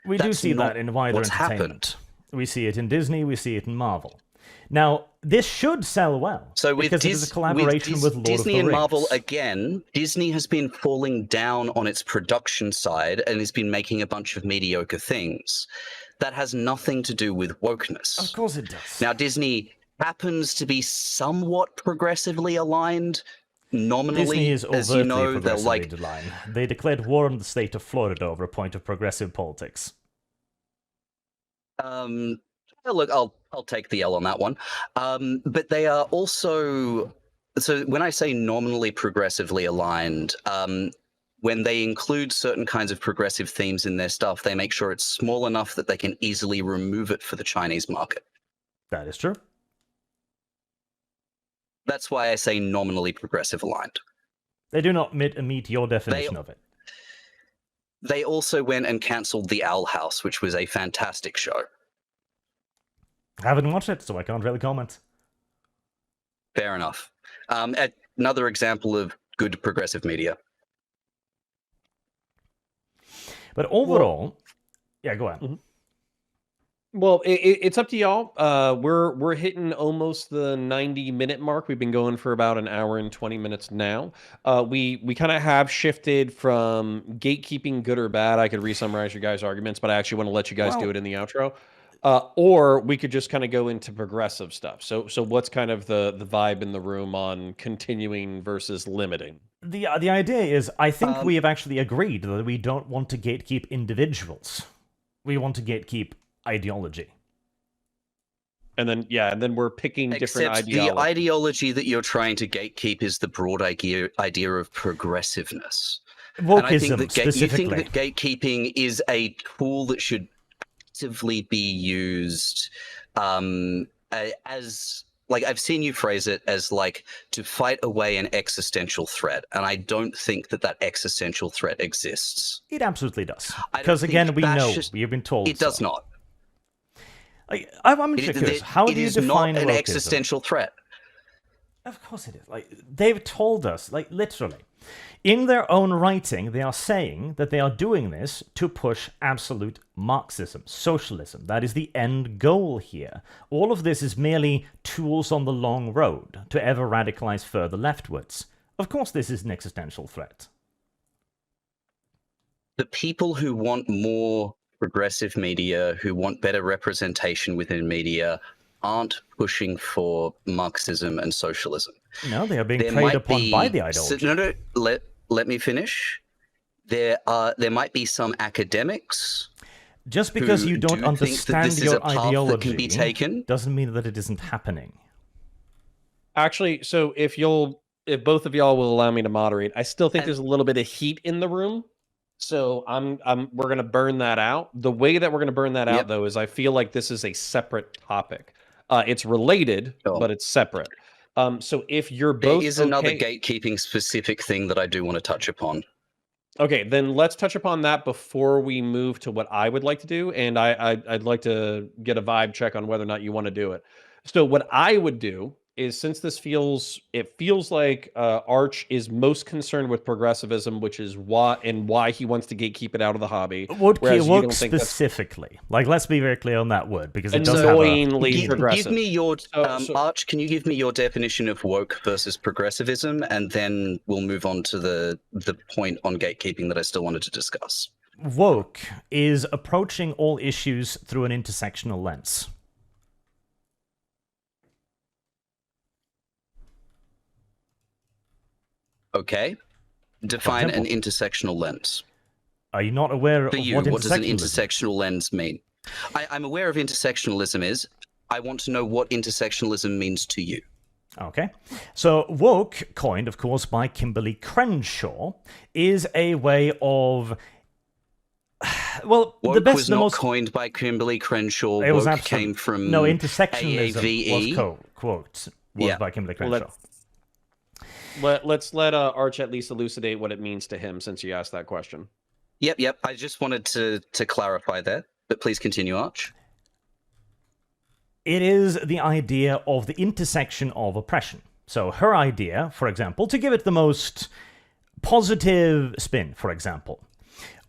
We do That's see not that in wider what's entertainment. happened. We see it in Disney, we see it in Marvel. Now, this should sell well, So with, because it is a collaboration with Lord Disney of the and Marvel, Rings. again, Disney has been falling down on its production side and has been making a bunch of mediocre things. That has nothing to do with wokeness. Of course it does. Now, Disney happens to be somewhat progressively aligned nominally. Disney is as overtly you know, they're progressively like, aligned. They declared war on the state of Florida over a point of progressive politics. look, I'll take the L on that one. But they are also, so when I say nominally progressively aligned, when they include certain kinds of progressive themes in their stuff, they make sure it's small enough that they can easily remove it for the Chinese market. That is true. That's why I say nominally progressive aligned. They do not meet your definition of it. They also went and cancelled The Owl House, which was a fantastic show. I haven't watched it, so I can't really comment. Fair enough. Another example of good progressive media. But overall, yeah, go on. Mhm. Well, it's up to y'all. We're hitting almost the 90-minute mark. We've been going for about an hour and 20 minutes now. We kind of have shifted from gatekeeping, good or bad. I could re-summarize your guys' arguments, but I actually want to let you guys do it in the outro. Or we could just kind of go into progressive stuff. So what's kind of the vibe in the room on continuing versus limiting? The idea is, I think we have actually agreed that we don't want to gatekeep individuals. We want to gatekeep ideology. And then we're picking different ideologies. The ideology that you're trying to gatekeep is the broad idea of progressiveness. Wokeism, specifically. You think that gatekeeping is a tool that should actively be used as, like, I've seen you phrase it as, like, to fight away an existential threat, and I don't think that that existential threat exists. It absolutely does. Because, again, we know, we've been told it does not. I'm curious, how do you define it is not an wokeism? existential threat. Of course it is. Like, they've told us, like, literally, in their own writing, they are saying that they are doing this to push absolute Marxism, socialism. That is the end goal here. All of this is merely tools on the long road to ever radicalize further leftwards. Of course this is an existential threat. The people who want more progressive media, who want better representation within media, aren't pushing for Marxism and socialism. No, they are being preyed upon by the ideology. Let me finish. There might be some academics. Just because you don't understand your ideology can be taken doesn't mean that it isn't happening. Actually, so if both of y'all will allow me to moderate, I still think there's a little bit of heat in the room. So we're gonna burn that out. The way that we're gonna burn that out, though, is I feel like this is a separate topic. It's related, but it's separate. So if you're both, there is another gatekeeping specific thing that I do want to touch upon. Okay, then let's touch upon that before we move to what I would like to do, and I'd like to get a vibe check on whether or not you want to do it. So what I would do is, since this feels like Arch is most concerned with progressivism, which is why he wants to gatekeep it out of the hobby. Woke specifically. Like, let's be very clear on that word, because it does annoyingly progressive. Give me your Arch. Can you give me your definition of woke versus progressivism, and then we'll move on to the point on gatekeeping that I still wanted to discuss. Woke is approaching all issues through an intersectional lens. Okay. Define an intersectional lens. Are you not aware of what does an intersectional lens mean? I'm aware of intersectionalism is. I want to know what intersectionalism means to you. Okay. So woke, coined, of course, by Kimberly Crenshaw, is a way of... Well, woke was not coined by Kimberly Crenshaw. It was woke came from no, intersectionalism AAVE. was by Kimberly Crenshaw. Let's let Arch at least elucidate what it means to him, since you asked that question. Yep. I just wanted to clarify that, but please continue, Arch. It is the idea of the intersection of oppression. So her idea, for example, to give it the most positive spin, for example,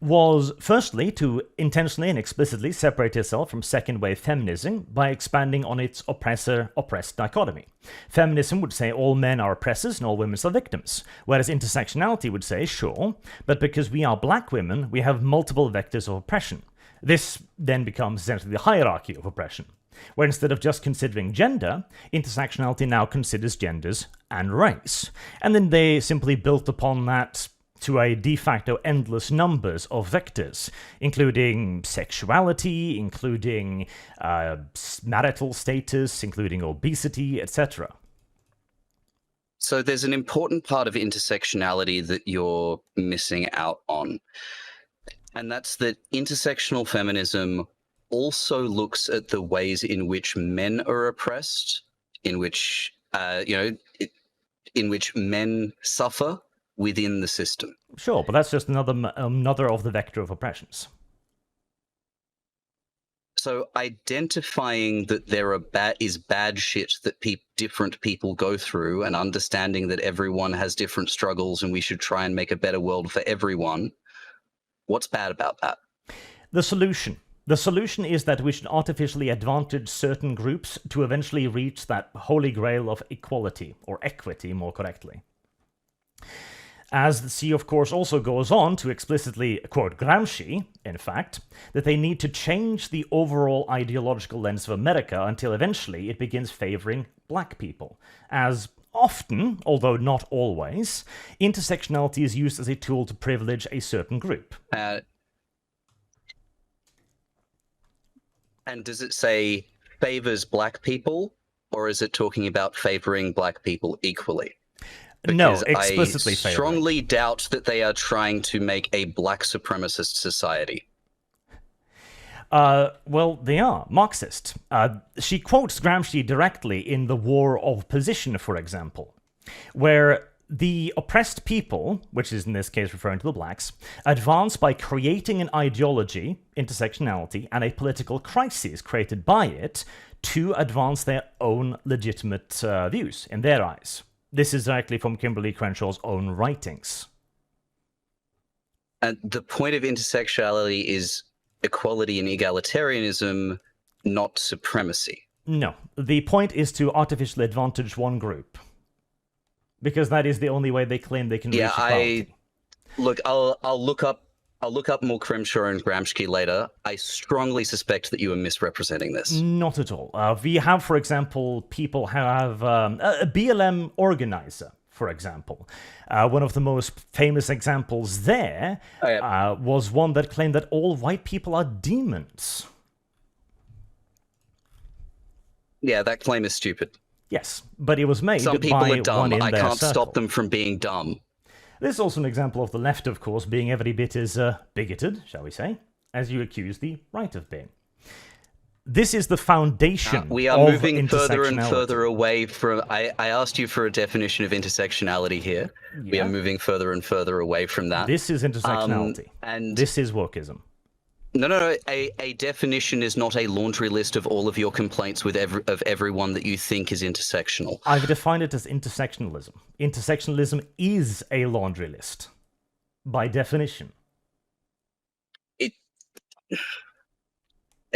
was firstly to intentionally and explicitly separate itself from second-wave feminism by expanding on its oppressor-oppressed dichotomy. Feminism would say all men are oppressors and all women are victims, whereas intersectionality would say, sure, but because we are black women, we have multiple vectors of oppression. This then becomes essentially the hierarchy of oppression, where instead of just considering gender, intersectionality now considers genders and race. And then they simply built upon that to a de facto endless numbers of vectors, including sexuality, including marital status, including obesity, etc. So there's an important part of intersectionality that you're missing out on, and that's that intersectional feminism also looks at the ways in which men are oppressed, in which in which men suffer within the system. Sure, but that's just another of the vector of oppressions. So identifying that there are bad shit that different people go through, and understanding that everyone has different struggles and we should try and make a better world for everyone. What's bad about that? The solution is that we should artificially advantage certain groups to eventually reach that holy grail of equality, or equity more correctly. As the C, of course, also goes on to explicitly quote Gramsci, in fact, that they need to change the overall ideological lens of America until eventually it begins favoring black people. As often, although not always, intersectionality is used as a tool to privilege a certain group. And does it say favors black people, or is it talking about favoring black people equally? Because no, explicitly I strongly doubt that they are trying to make a black supremacist society. Well, they are Marxist. She quotes Gramsci directly in The War of Position, for example, where the oppressed people, which is in this case referring to the blacks, advance by creating an ideology, intersectionality, and a political crisis created by it to advance their own legitimate views in their eyes. This is directly from Kimberly Crenshaw's own writings. And the point of intersectionality is equality and egalitarianism, not supremacy. No, the point is to artificially advantage one group, because that is the only way they claim they can reach equality. Look, I'll look up more Crimshaw and Gramsci later. I strongly suspect that you are misrepresenting this. Not at all. We have, for example, people who have a BLM organizer, for example. One of the most famous examples there was one that claimed that all white people are demons. Yeah, that claim is stupid. Yes, but it was made Some people by are dumb. one in I their can't circle. stop them from being dumb. This is also an example of the left, of course, being every bit as bigoted, shall we say, as you accuse the right of being. This is the foundation we are of moving further and further away from... I asked you for a definition of intersectionality here. Yeah. We are moving further and further away from that. This is intersectionality. And this is wokeism. No. A definition is not a laundry list of all of your complaints with everyone that you think is intersectional. I've defined it as intersectionalism. Intersectionalism is a laundry list, by definition. I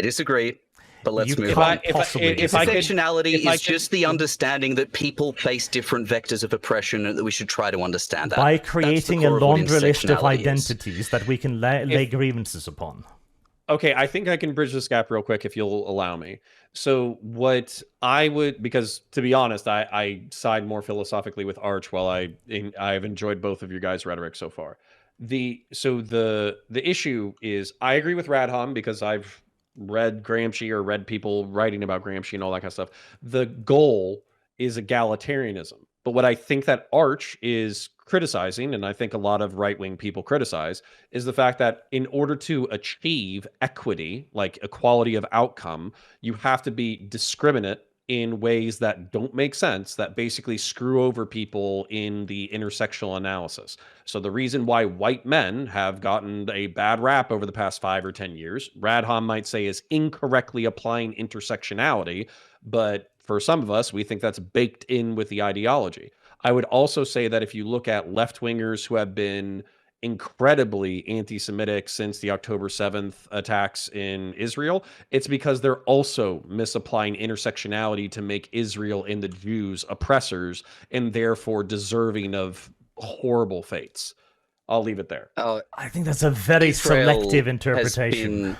disagree, but let's move on. Intersectionality is just the understanding that people face different vectors of oppression and that we should try to understand that. By creating a laundry list of identities that we can lay grievances upon. Okay, I think I can bridge this gap real quick if you'll allow me. So what I would, because to be honest, I side more philosophically with Arch while I've enjoyed both of your guys' rhetoric so far. The issue is I agree with Radhom because I've read Gramsci or read people writing about Gramsci and all that kind of stuff. The goal is egalitarianism. But what I think that Arch is criticizing, and I think a lot of right-wing people criticize, is the fact that in order to achieve equity, like equality of outcome, you have to be discriminate in ways that don't make sense, that basically screw over people in the intersectional analysis. So the reason why white men have gotten a bad rap over the past 5 or 10 years, Radhom might say, is incorrectly applying intersectionality, but for some of us, we think that's baked in with the ideology. I would also say that if you look at left-wingers who have been incredibly anti-Semitic since the October 7th attacks in Israel, it's because they're also misapplying intersectionality to make Israel and the Jews oppressors and therefore deserving of horrible fates. I'll leave it there. I think that's a very selective interpretation.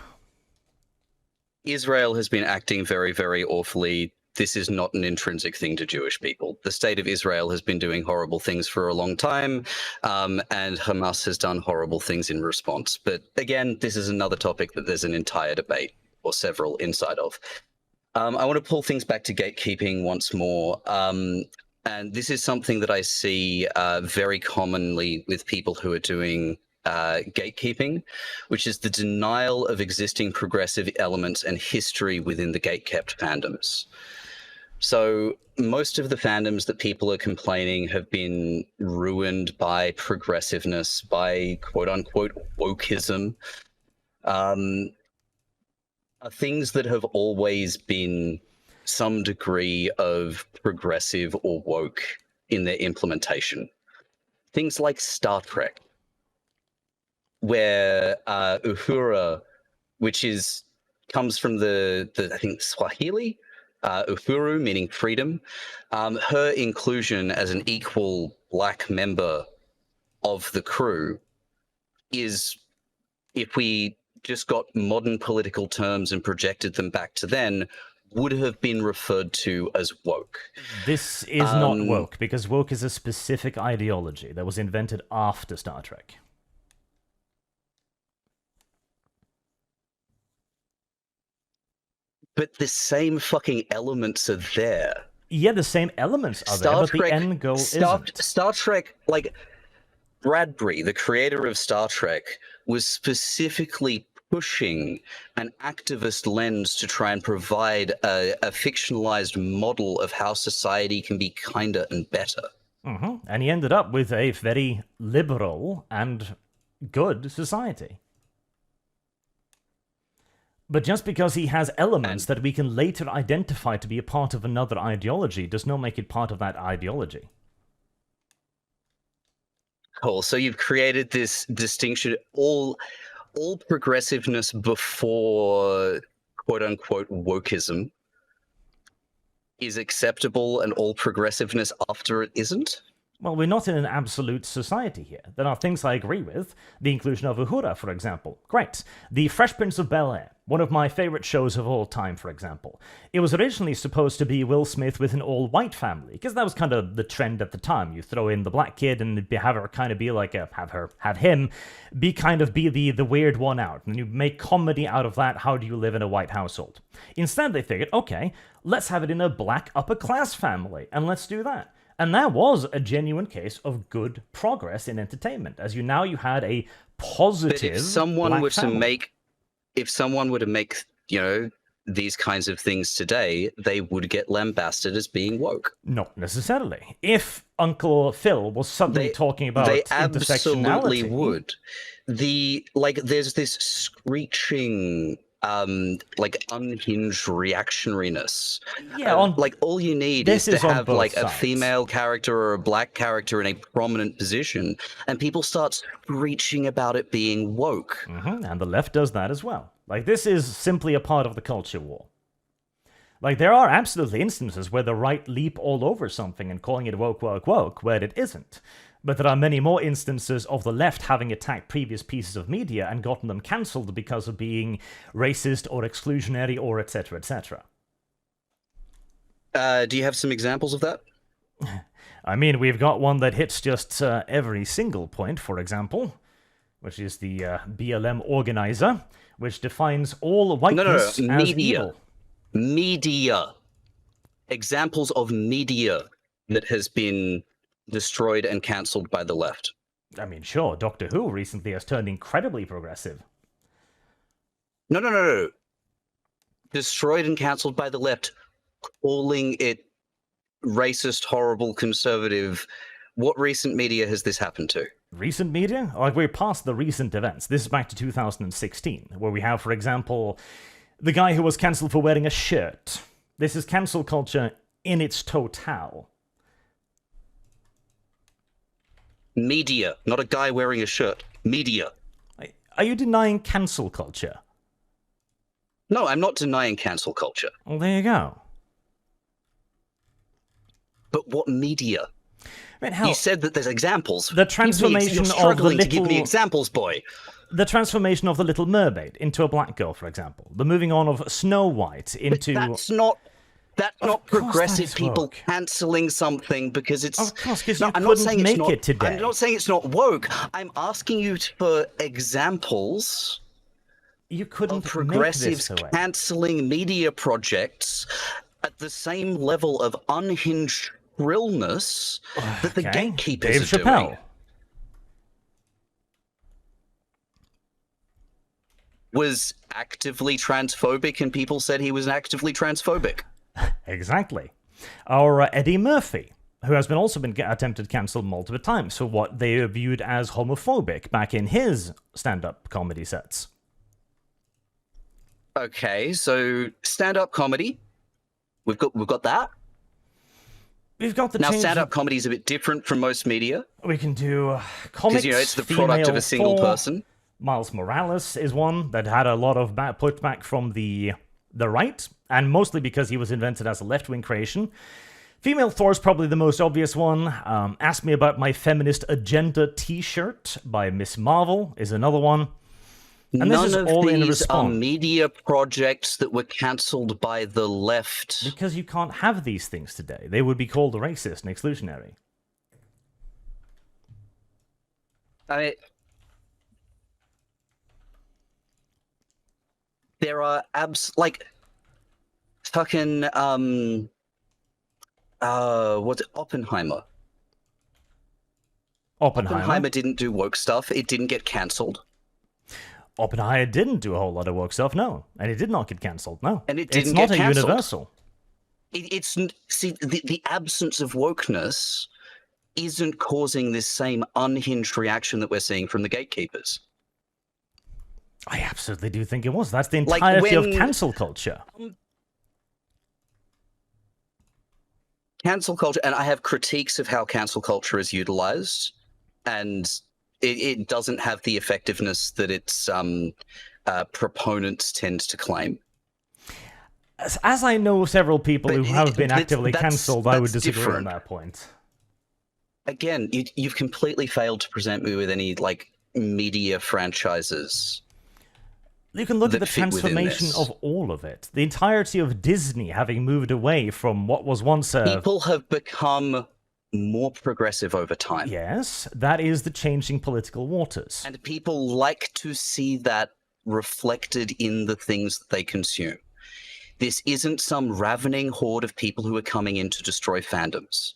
Israel has been acting very, very awfully. This is not an intrinsic thing to Jewish people. The state of Israel has been doing horrible things for a long time, and Hamas has done horrible things in response. But again, this is another topic that there's an entire debate, or several, inside of. I want to pull things back to gatekeeping once more. And this is something that I see very commonly with people who are doing gatekeeping, which is the denial of existing progressive elements and history within the gatekept fandoms. So most of the fandoms that people are complaining have been ruined by progressiveness, by quote-unquote wokeism, are things that have always been some degree of progressive or woke in their implementation. Things like Star Trek, where Uhura, which comes from the I think Swahili, Uhuru, meaning freedom, her inclusion as an equal black member of the crew is, if we just got modern political terms and projected them back to then, would have been referred to as woke. This is not woke, because woke is a specific ideology that was invented after Star Trek. But the same fucking elements are there. Yeah, the same elements are there, but the end goal isn't. Star Trek, like, Bradbury, the creator of Star Trek, was specifically pushing an activist lens to try and provide a fictionalized model of how society can be kinder and better. Mm-hmm. And he ended up with a very liberal and good society. But just because he has elements that we can later identify to be a part of another ideology does not make it part of that ideology. Cool. So you've created this distinction. All progressiveness before quote-unquote wokeism is acceptable, and all progressiveness after it isn't? Well, we're not in an absolute society here. There are things I agree with. The inclusion of Uhura, for example. Great. The Fresh Prince of Bel-Air. One of my favorite shows of all time, for example. It was originally supposed to be Will Smith with an all-white family, because that was kind of the trend at the time. You throw in the black kid and have her kind of be like have him be the weird one out. And you make comedy out of that. How do you live in a white household? Instead, they figured, okay, let's have it in a black upper-class family, and let's do that. And that was a genuine case of good progress in entertainment, as you had a positive. But if someone were family. to make, these kinds of things today, they would get lambasted as being woke. Not necessarily. If Uncle Phil was suddenly talking about they intersectionality, absolutely would. There's this screeching, unhinged reactionariness. Yeah, all you need is to have a female character or a black character in a prominent position, and people start screeching about it being woke. Mm-hmm. And the left does that as well. This is simply a part of the culture war. There are absolutely instances where the right leap all over something and calling it woke, woke, woke, where it isn't. But there are many more instances of the left having attacked previous pieces of media and gotten them cancelled because of being racist or exclusionary or etc., etc. Do you have some examples of that? I mean, we've got one that hits just every single point, for example, which is the BLM organizer, which defines all whiteness as evil. Media. Examples of media that has been destroyed and cancelled by the left. I mean, sure, Doctor Who recently has turned incredibly progressive. No. Destroyed and cancelled by the left calling it racist, horrible, conservative. What recent media has this happened to? Recent media? Like, we're past the recent events. This is back to 2016, where we have, for example, the guy who was cancelled for wearing a shirt. This is cancel culture in its total. Media, not a guy wearing a shirt. Media. Are you denying cancel culture? No, I'm not denying cancel culture. Well, there you go. But what media? I mean, hell, You said that there's examples. the transformation You're of the struggling to give little... me examples, boy. The transformation of the Little Mermaid into a black girl, for example. The moving on of Snow White into... But that's not progressive that is people woke. cancelling something because it's... Of course, because No, you I'm not couldn't saying it's make not, it today. I'm not saying it's not woke. I'm asking you for examples You couldn't of make progressives this away. cancelling media projects at the same level of unhinged shrillness that the Okay, gatekeepers Dave are Chappelle. doing. Was actively transphobic and people said he was actively transphobic. Exactly. Or Eddie Murphy, who has also been attempted cancelled multiple times for what they viewed as homophobic back in his stand-up comedy sets. Okay, so stand-up comedy, we've got that. We've got the Now, change. stand-up comedy is a bit different from most media We can do comics. because it's the product of female a single Thor. person. Miles Morales is one that had a lot of putback from the right, and mostly because he was invented as a left-wing creation. Female Thor is probably the most obvious one. Ask Me About My Feminist Agenda t-shirt by Miss Marvel is another one. And this None is of all in these are response. media projects that were cancelled by the left. Because you can't have these things today. They would be called racist and exclusionary. There are fucking what's it? Oppenheimer. Oppenheimer didn't do woke stuff. It didn't get cancelled. Oppenheimer didn't do a whole lot of woke stuff, no. And it did not get cancelled, no. And it It's didn't not get a cancelled. universal. See, the absence of wokeness isn't causing this same unhinged reaction that we're seeing from the gatekeepers. I absolutely do think it was. That's the Like entirety of when- cancel culture. Cancel culture, and I have critiques of how cancel culture is utilized, and it doesn't have the effectiveness that its proponents tend to claim. As I know several people who But have been that's- actively that's- cancelled, I would that's disagree on different. that point. Again, you've completely failed to present me with any media franchises. You can look at that the fit within transformation this. of all of it. The entirety of Disney having moved away from what was once a... People have become more progressive over time. Yes, that is the changing political waters. And people like to see that reflected in the things that they consume. This isn't some ravening horde of people who are coming in to destroy fandoms.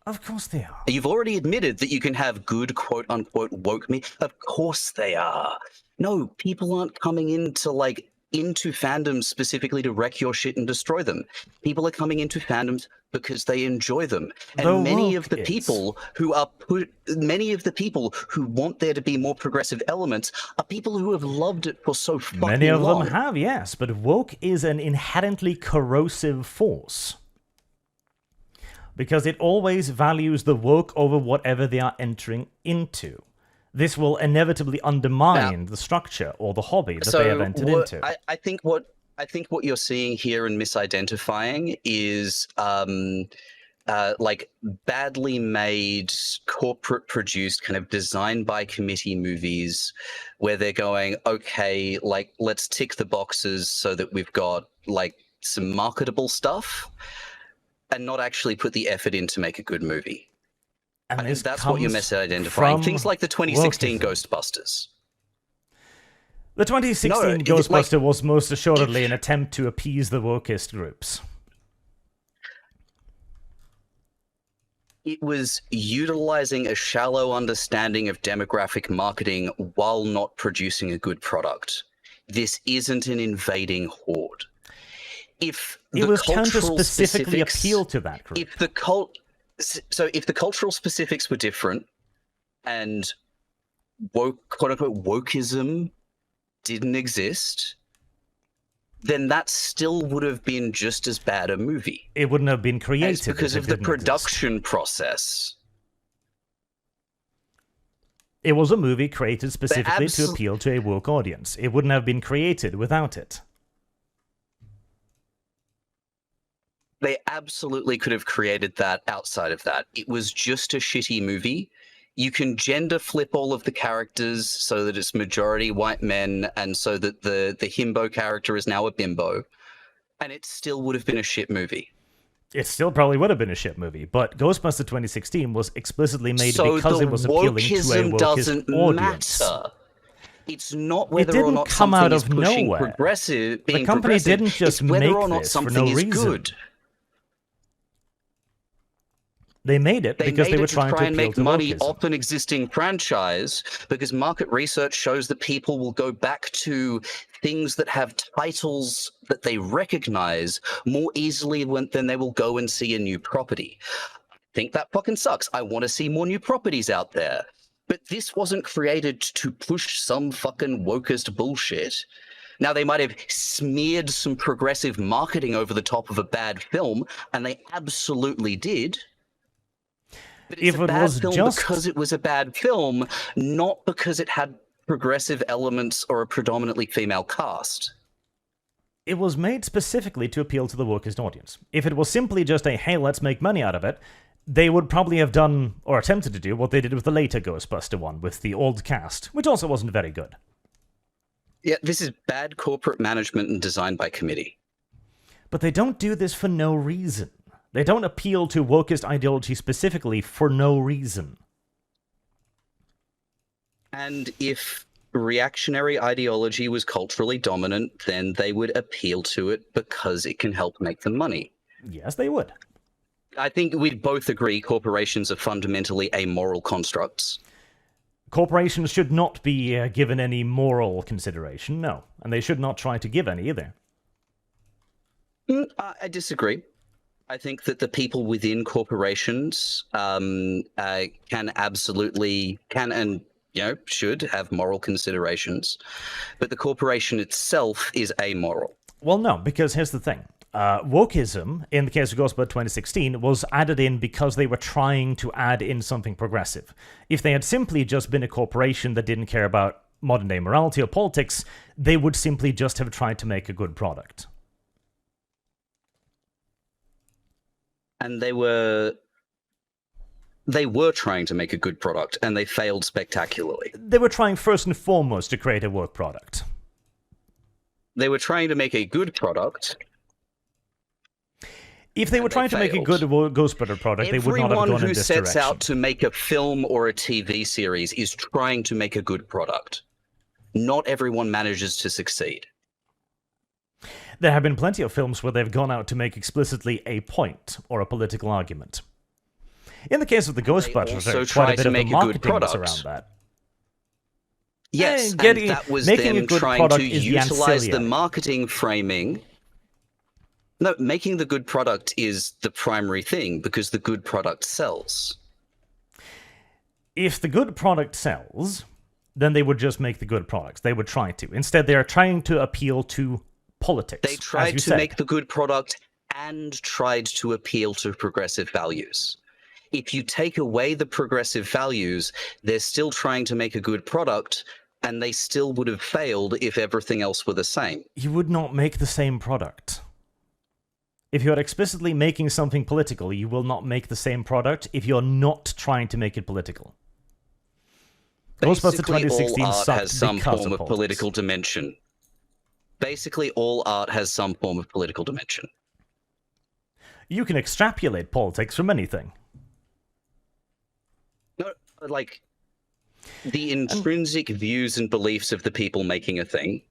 Of course they are. You've already admitted that you can have good quote-unquote woke me. Of course they are. No, people aren't coming into fandoms specifically to wreck your shit and destroy them. People are coming into fandoms because they enjoy them. And The many woke of the is. people who want there to be more progressive elements are people who have loved it for so fucking long. Many of them have, yes, but woke is an inherently corrosive force. Because it always values the woke over whatever they are entering into. This will inevitably undermine the structure or the hobby that they have entered into. I think what you're seeing here and misidentifying is badly made, corporate produced, kind of designed by committee movies where they're going, okay, let's tick the boxes so that we've got some marketable stuff and not actually put the effort in to make a good movie. And I think this that's what you're comes misidentifying. from Things like the 2016 wokeism. Ghostbusters. The 2016 No, Ghostbuster was most assuredly an attempt to appease the wokist groups. It was utilizing a shallow understanding of demographic marketing while not producing a good product. This isn't an invading horde. if It the was trying to cultural specifically specifics, appeal to that group. if the cultural specifics were different and quote unquote wokeism didn't exist, then that still would have been just as bad a movie. It wouldn't have been created. It's because of the production process. It was a movie created specifically to appeal to a woke audience. It wouldn't have been created without it. They absolutely could have created that outside of that. It was just a shitty movie. You can gender flip all of the characters so that it's majority white men, and so that the himbo character is now a bimbo, and it still would have been a shit movie. It still probably would have been a shit movie, but Ghostbusters 2016 was explicitly made so because it was appealing to a wokeism wokeist doesn't audience. Matter. It's not whether or not come something out is of pushing nowhere. progressive, being The company progressive. didn't just it's whether make or not this for something no is reason. good. They made it because they were to trying try to and appeal make to money wokeism. off an existing franchise, because market research shows that people will go back to things that have titles that they recognize more easily than they will go and see a new property. I think that fucking sucks. I want to see more new properties out there. But this wasn't created to push some fucking wokest bullshit. Now, they might have smeared some progressive marketing over the top of a bad film, and they absolutely did. But it's If a it bad was film just- because it was a bad film, not because it had progressive elements or a predominantly female cast. It was made specifically to appeal to the wokest audience. If it was simply just a, hey, let's make money out of it, they would probably have done, or attempted to do, what they did with the later Ghostbuster one, with the old cast, which also wasn't very good. Yeah, this is bad corporate management and design by committee. But they don't do this for no reason. They don't appeal to wokest ideology specifically for no reason. And if reactionary ideology was culturally dominant, then they would appeal to it because it can help make them money. Yes, they would. I think we'd both agree corporations are fundamentally amoral constructs. Corporations should not be given any moral consideration, no. And they should not try to give any either. I disagree. I think that the people within corporations can and should have moral considerations, but the corporation itself is amoral. Well, no, because here's the thing. Wokeism, in the case of Ghostbusters 2016, was added in because they were trying to add in something progressive. If they had simply just been a corporation that didn't care about modern-day morality or politics, they would simply just have tried to make a good product. And they were trying to make a good product, and they failed spectacularly. They were trying first and foremost to create a work product. They were trying to make a good product. If they were trying to make a good Ghostbusters product, they would not have gone in Everyone who this sets direction. out to make a film or a TV series is trying to make a good product. Not everyone manages to succeed. There have been plenty of films where they've gone out to make explicitly a point or a political argument. In the case of the Ghostbusters, also there's quite try a bit to of make a good marketing was product. around that. Yes, and getting- that was making a them good trying product to is the utilize the ancillary. marketing framing. No, making the good product is the primary thing, because the good product sells. If the good product sells, then they would just make the good products. They would try to. Instead, they are trying to appeal to politics. They as tried you to said. make the good product and tried to appeal to progressive values. If you take away the progressive values, they're still trying to make a good product, and they still would have failed if everything else were the same. You would not make the same product. If you're explicitly making something political, you will not make the same product if you're not trying to make it political. Ghostbusters Basically, 2016 all art sucked has some because form of politics. political dimension. Basically, all art has some form of political dimension. You can extrapolate politics from anything. No, like, the intrinsic views and beliefs of the people making a thing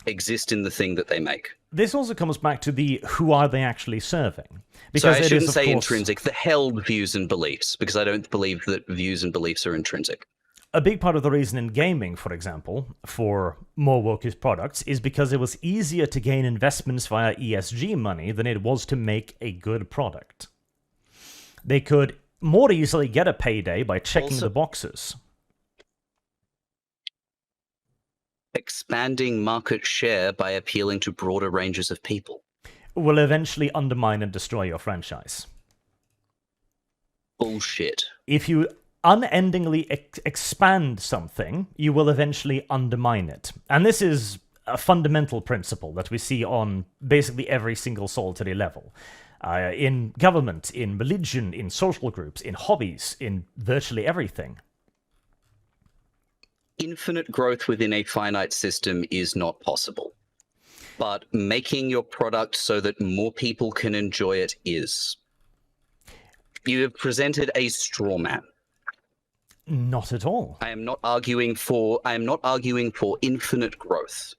exist in the thing that they make. This also comes back to the who are they actually serving? So Because I it shouldn't is, of say course, intrinsic, the held views and beliefs, because I don't believe that views and beliefs are intrinsic. a big part of the reason in gaming, for example, for more woke products is because it was easier to gain investments via ESG money than it was to make a good product. They could more easily get a payday by checking the boxes. Expanding market share by appealing to broader ranges of people Will eventually undermine and destroy your franchise. Bullshit. If you unendingly expand something, you will eventually undermine it. And this is a fundamental principle that we see on basically every single solitary level. In government, in religion, in social groups, in hobbies, in virtually everything. Infinite growth within a finite system is not possible. But making your product so that more people can enjoy it is. You have presented a straw man. Not at all. I am not arguing for infinite growth.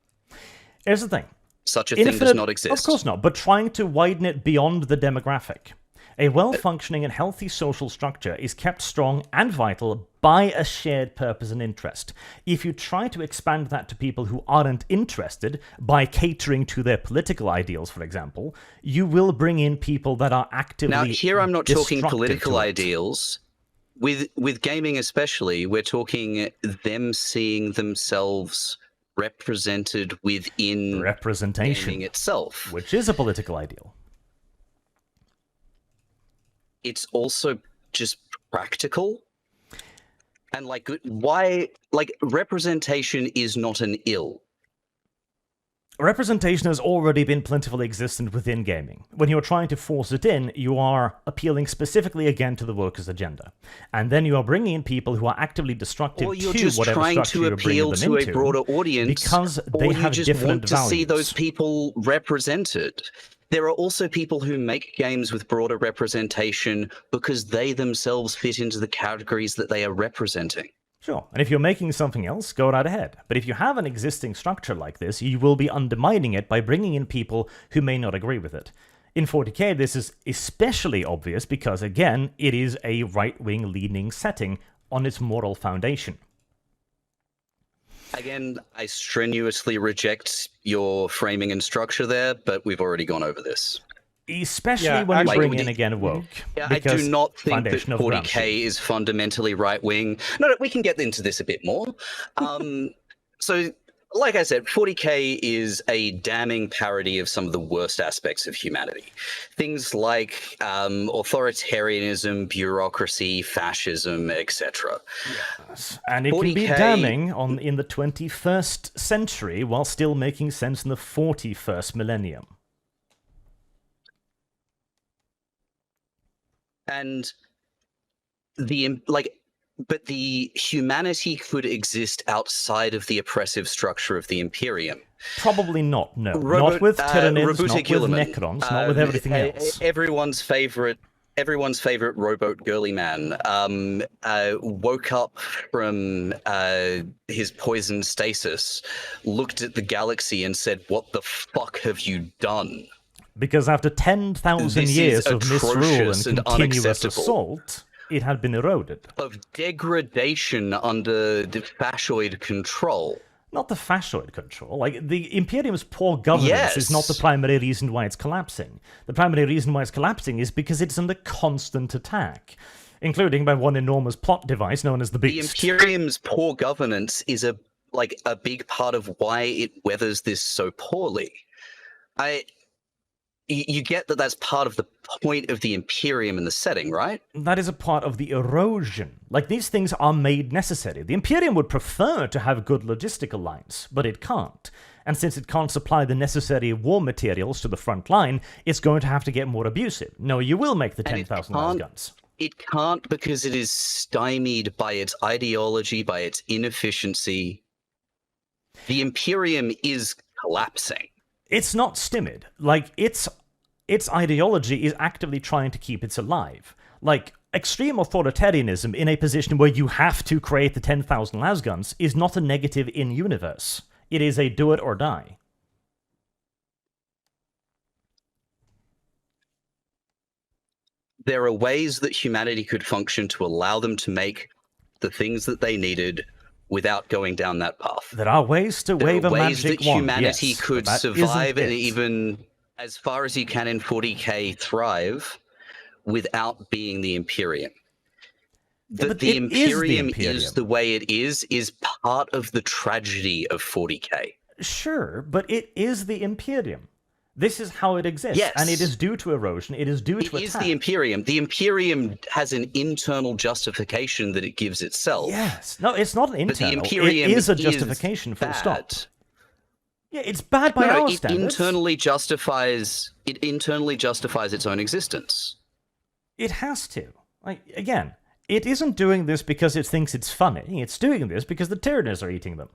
Here's the thing. Such a thing does not exist. Of course not, but trying to widen it beyond the demographic. A well-functioning and healthy social structure is kept strong and vital by a shared purpose and interest. If you try to expand that to people who aren't interested by catering to their political ideals, for example, you will bring in people that are actively Now, here I'm not talking destructive political to it. ideals. With gaming especially, we're talking them seeing themselves represented within representation gaming itself. Which is a political ideal. It's also just practical. And like, why, like, representation is not an ill. Representation has already been plentifully existent within gaming. When you're trying to force it in, you are appealing specifically again to the workers' agenda. And then you are bringing in people who are actively destructive or you're to just whatever trying structure to you're bringing appeal them to into, a broader audience, because they or have you just different want to values. see those people represented. There are also people who make games with broader representation because they themselves fit into the categories that they are representing. Sure, and if you're making something else, go right ahead. But if you have an existing structure like this, you will be undermining it by bringing in people who may not agree with it. In 40k, this is especially obvious because, again, it is a right-wing leaning setting on its moral foundation. Again, I strenuously reject your framing and structure there, but we've already gone over this. Especially when you bring in, again, woke. Yeah, I do not think that Foundation of 40k Gramsci. is fundamentally right-wing. No, we can get into this a bit more. So, like I said, 40k is a damning parody of some of the worst aspects of humanity. Things like authoritarianism, bureaucracy, fascism, etc. Yes. And it can be damning in the 21st century while still making sense in the 41st millennium. And but the humanity could exist outside of the oppressive structure of the Imperium. Probably not, no. Not with Tyranids, not with Necrons, not with everything else. Everyone's favorite rowboat girly man woke up from his poisoned stasis, looked at the galaxy and said, "What the fuck have you done?" Because after 10,000 years of misrule and continuous assault, it had been eroded. Of degradation under the fascioid control. Not the fascioid control. Like, the Imperium's poor governance is not the primary reason why it's collapsing. The primary reason why it's collapsing is because it's under constant attack, including by one enormous plot device known as the Beast. The Imperium's poor governance is a big part of why it weathers this so poorly. You get that that's part of the point of the Imperium in the setting, right? That is a part of the erosion. Like, these things are made necessary. The Imperium would prefer to have good logistical lines, but it can't. And since it can't supply the necessary war materials to the front line, it's going to have to get more abusive. No, you will make the 10,000 guns. It can't because it is stymied by its ideology, by its inefficiency. The Imperium is collapsing. It's not stymied. Like, its ideology is actively trying to keep it alive. Like, extreme authoritarianism in a position where you have to create the 10,000 lasguns is not a negative in-universe. It is a do it or die. There are ways that humanity could function to allow them to make the things that they needed without going down that path. There are ways to There wave are a ways magic that wand, humanity yes, could but that survive isn't and it. even, as far as you can in 40k, thrive without being the Imperium. Yeah, That but the it is the Imperium Imperium. is the way it is part of the tragedy of 40k. Sure, but it is the Imperium. This is how it exists, Yes. and it is due to erosion. It is due to It is attack. the Imperium. The Imperium has an internal justification that it gives itself. Yes. No, it's not an But the internal. Imperium It is a is justification, full bad. stop. Yeah, it's bad by No, our it standards. internally justifies its own existence. It has to. Like, again, it isn't doing this because it thinks it's funny. It's doing this because the Tyranids are eating them.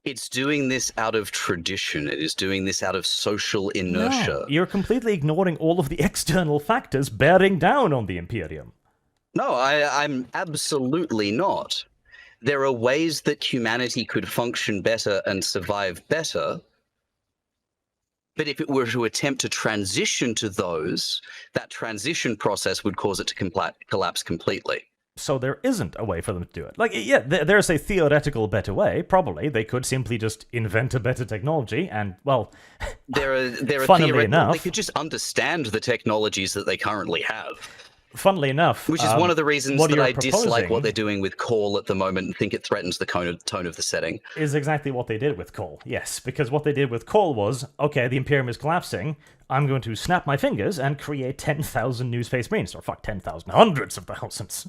It's doing this out of tradition. It is doing this out of social inertia. No, you're completely ignoring all of the external factors bearing down on the Imperium. No, I'm absolutely not. There are ways that humanity could function better and survive better. But if it were to attempt to transition to those, that transition process would cause it to collapse completely. So there isn't a way for them to do it. Like, yeah, there's a theoretical better way, probably. They could simply just invent a better technology, and, well, there are funnily theoretical, enough, they could just understand the technologies that they currently have. Funnily enough, Which is one of the reasons that I dislike what proposing they're doing with Call at the moment and think it threatens the tone of the setting. is exactly what they did with Call, yes. Because what they did with Call was, okay, the Imperium is collapsing, I'm going to snap my fingers and create 10,000 new Space Marines. Or fuck, 10,000, hundreds of thousands.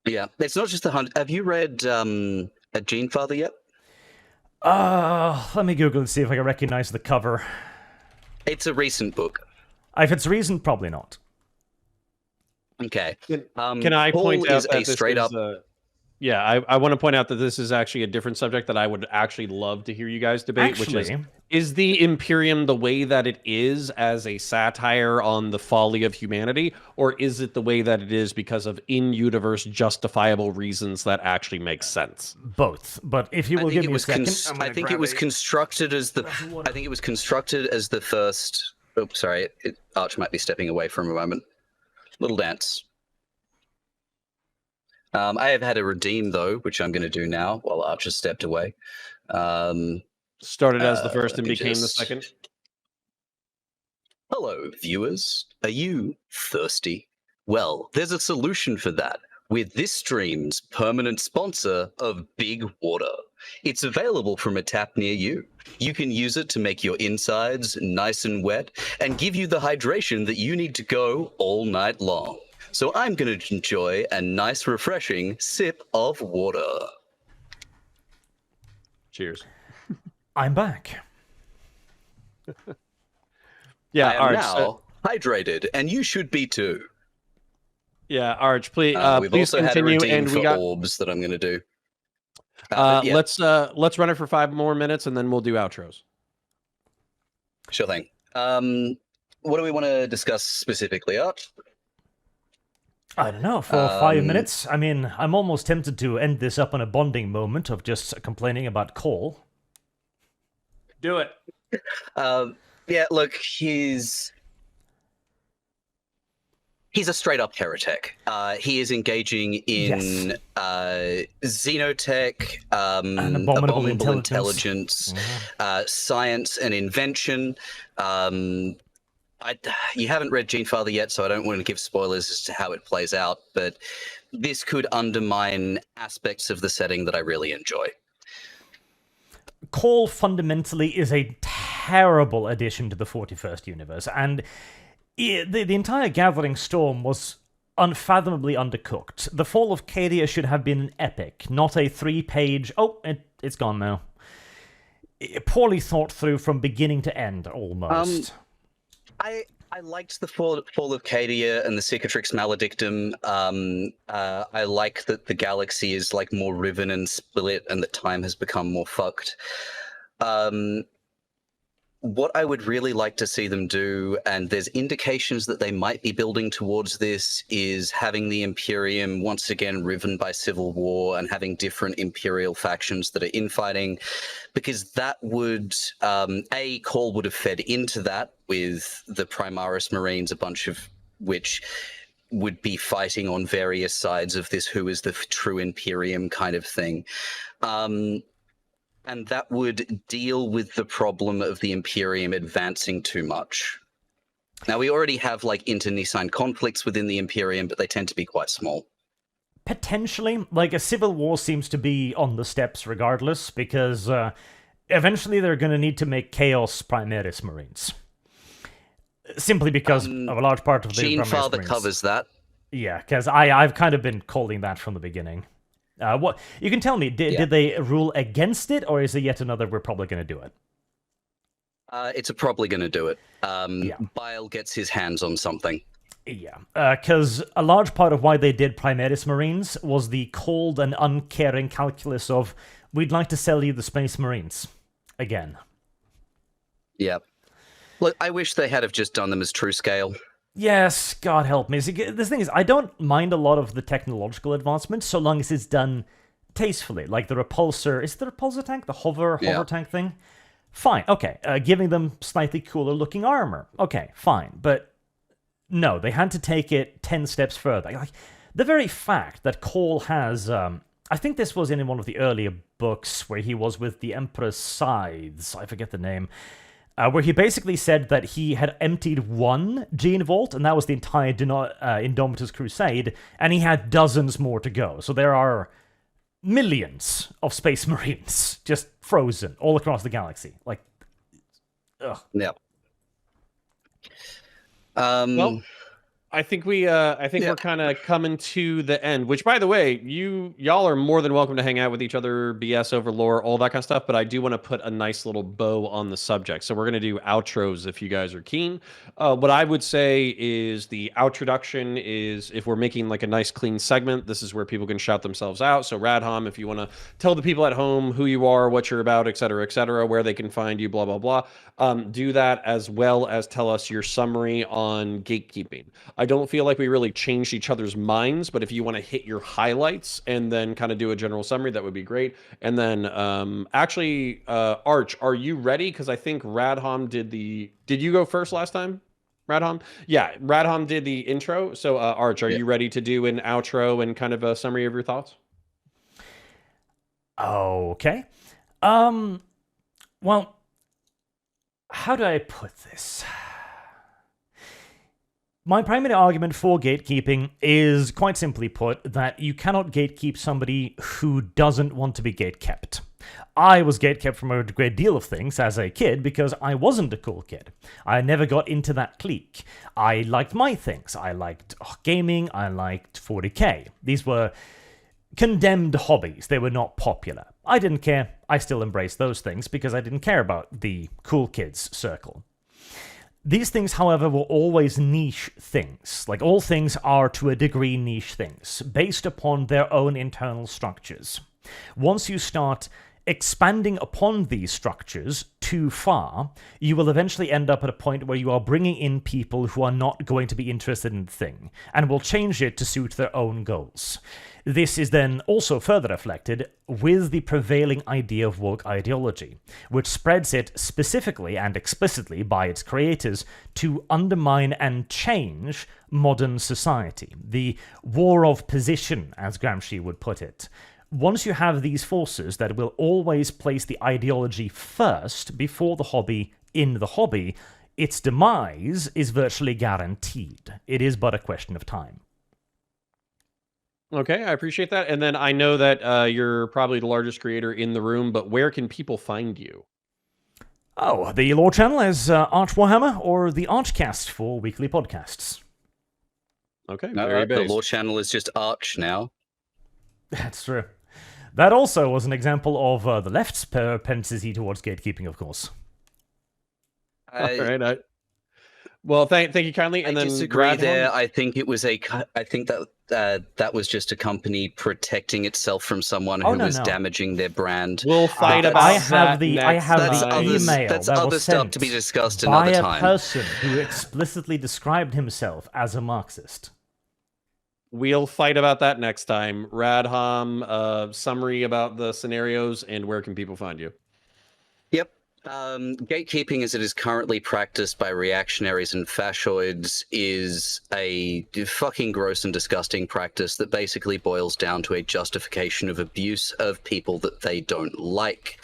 Yeah, it's not just the hunt. Have you read A Gene Father yet? Let me Google and see if I can recognize the cover. It's a recent book. If it's recent, probably not. Okay. Can I Paul point out is that a this straight is, up. Yeah, I want to point out that this is actually a different subject that I would actually love to hear you guys debate, which is the Imperium the way that it is as a satire on the folly of humanity, or is it the way that it is because of in-universe justifiable reasons that actually make sense? Both, but if you will give me a second, I think it was constructed as the. I think it was constructed as the first. Oops, sorry. Arch might be stepping away from a moment. Little dance. I have had a redeem, though, which I'm going to do now while Archer stepped away. Started as the first and became the second. Hello, viewers. Are you thirsty? Well, there's a solution for that with this stream's permanent sponsor of Big Water. It's available from a tap near you. You can use it to make your insides nice and wet and give you the hydration that you need to go all night long. So I'm going to enjoy a nice, refreshing sip of water. Cheers. I'm back. Yeah, I am Arch, now hydrated, and you should be too. Yeah, Arch, please, We've please also continue. had a redeem And for we got orbs that I'm going to do. Yeah. let's run it for 5 more minutes, and then we'll do outros. Sure thing. What do we want to discuss specifically, Arch? I don't know, for 5 minutes? I mean, I'm almost tempted to end this up on a bonding moment of just complaining about Cole. Do it. Yeah, look, he's a straight-up heretic. He is engaging in xenotech, abominable intelligence, science and invention. You haven't read Gene Father yet, so I don't want to give spoilers as to how it plays out, but this could undermine aspects of the setting that I really enjoy. Cole fundamentally is a terrible addition to the 41st universe, and the entire Gathering Storm was unfathomably undercooked. The Fall of Cadia should have been an epic, not a 3-page, it's gone now. Poorly thought through from beginning to end, almost. I liked the Fall of Cadia and the Cicatrix Maledictum. I like that the galaxy is like more riven and split and that time has become more fucked. What I would really like to see them do, and there's indications that they might be building towards this, is having the Imperium once again riven by civil war and having different Imperial factions that are infighting, because that would, Call would have fed into that with the Primaris Marines, a bunch of which would be fighting on various sides of this who is the true Imperium kind of thing. And that would deal with the problem of the Imperium advancing too much. Now, we already have like internecine conflicts within the Imperium, but they tend to be quite small. Potentially, like a civil war seems to be on the steps regardless, because eventually they're going to need to make Chaos Primaris Marines. Simply because of a large part of the Gene Primaris Father Marines. covers that. Yeah, because I've kind of been calling that from the beginning. What you can tell me, did they rule against it, or is it yet another we're probably going to do it? It's probably going to do it. Bile gets his hands on something. Yeah, because a large part of why they did Primaris Marines was the cold and uncaring calculus of, we'd like to sell you the Space Marines. Again. Yeah. Look, I wish they had have just done them as true scale. Yes, God help me. See, the thing is, I don't mind a lot of the technological advancements so long as it's done tastefully. Like the repulsor, is it the repulsor tank? The hover tank thing? Fine, okay. Giving them slightly cooler looking armor. Okay, fine. But no, they had to take it 10 steps further. Like, the very fact that Cole has, I think this was in one of the earlier books where he was with the Emperor's Scythes, I forget the name, where he basically said that he had emptied one gene vault, and that was the entire Indomitus Crusade, and he had dozens more to go. So there are millions of Space Marines just frozen all across the galaxy. Like, ugh. Yeah. Well, I think we're kind of coming to the end, which, by the way, y'all are more than welcome to hang out with each other, BS over lore, all that kind of stuff, but I do want to put a nice little bow on the subject. So we're going to do outros if you guys are keen. What I would say is the outroduction is, if we're making like a nice clean segment, this is where people can shout themselves out. So Radhom, if you want to tell the people at home who you are, what you're about, et cetera, where they can find you, blah, blah, blah, do that, as well as tell us your summary on gatekeeping. I don't feel like we really changed each other's minds, but if you want to hit your highlights and then kind of do a general summary, that would be great. And then Arch, are you ready? Because I think Radhom did you go first last time? Radhom? Yeah, Radhom did the intro. So Arch, are you ready to do an outro and kind of a summary of your thoughts? Okay. Well, how do I put this? My primary argument for gatekeeping is, quite simply put, that you cannot gatekeep somebody who doesn't want to be gatekept. I was gatekept from a great deal of things as a kid because I wasn't a cool kid. I never got into that clique. I liked my things. I liked gaming. I liked 40k. These were condemned hobbies. They were not popular. I didn't care. I still embraced those things because I didn't care about the cool kids circle. These things, however, were always niche things. Like, all things are, to a degree, niche things, based upon their own internal structures. Once you start expanding upon these structures too far, you will eventually end up at a point where you are bringing in people who are not going to be interested in the thing, and will change it to suit their own goals. This is then also further reflected with the prevailing idea of woke ideology, which spreads it specifically and explicitly by its creators to undermine and change modern society. The war of position, as Gramsci would put it. Once you have these forces that will always place the ideology first before the hobby in the hobby, its demise is virtually guaranteed. It is but a question of time. Okay, I appreciate that. And then I know that you're probably the largest creator in the room, but where can people find you? Oh, the lore channel is Arch Warhammer, or the ArchCast for weekly podcasts. Okay, the lore channel is just Arch now. That's true. That also was an example of the left's propensity towards gatekeeping, of course. All right. Well, thank you kindly. And I then disagree Radhom? there. I think it was I think that was just a company protecting itself from someone who was damaging their brand. We'll fight about I have the email that's that other was stuff sent to be discussed by another a time. person who explicitly described himself as a Marxist. We'll fight about that next time. Radhom, summary about the scenarios, and where can people find you? Yep. Gatekeeping as it is currently practiced by reactionaries and fascoids is a fucking gross and disgusting practice that basically boils down to a justification of abuse of people that they don't like.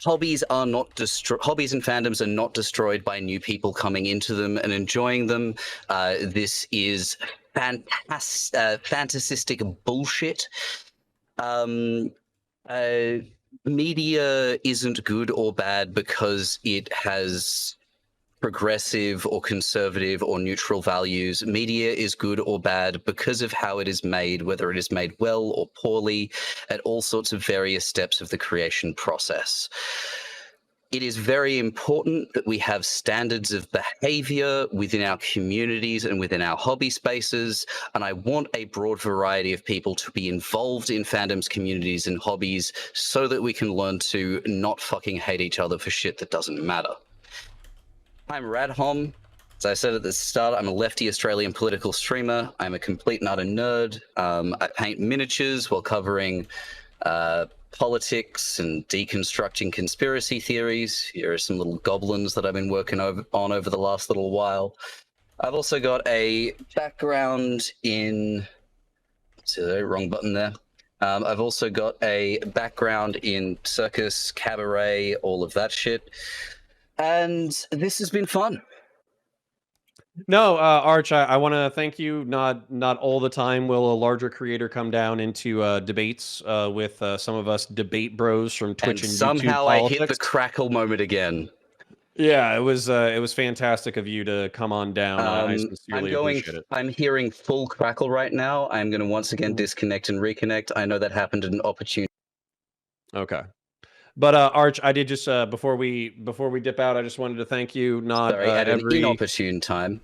Hobbies are not hobbies and fandoms are not destroyed by new people coming into them and enjoying them. This is fantasistic bullshit. Media isn't good or bad because it has progressive or conservative or neutral values. Media is good or bad because of how it is made, whether it is made well or poorly, at all sorts of various steps of the creation process. It is very important that we have standards of behavior within our communities and within our hobby spaces, and I want a broad variety of people to be involved in fandoms, communities, and hobbies so that we can learn to not fucking hate each other for shit that doesn't matter. I'm Radhom. As I said at the start, I'm a lefty Australian political streamer. I'm a complete and utter nerd. I paint miniatures while covering politics and deconstructing conspiracy theories. Here are some little goblins that I've been working on over the last little while. I've also got a background in... wrong button there. I've also got a background in circus, cabaret, all of that shit. And this has been fun. No, Arch, I want to thank you. Not all the time will a larger creator come down into debates with some of us debate bros from Twitch and somehow YouTube I politics. hit the crackle moment again. Yeah, it was fantastic of you to come on down. I sincerely appreciate it. I'm hearing full crackle right now. I'm going to once again disconnect and reconnect. I know that happened at an opportune. Okay. But Arch, I did just before we dip out, I just wanted to thank you. Not Sorry, at an inopportune time.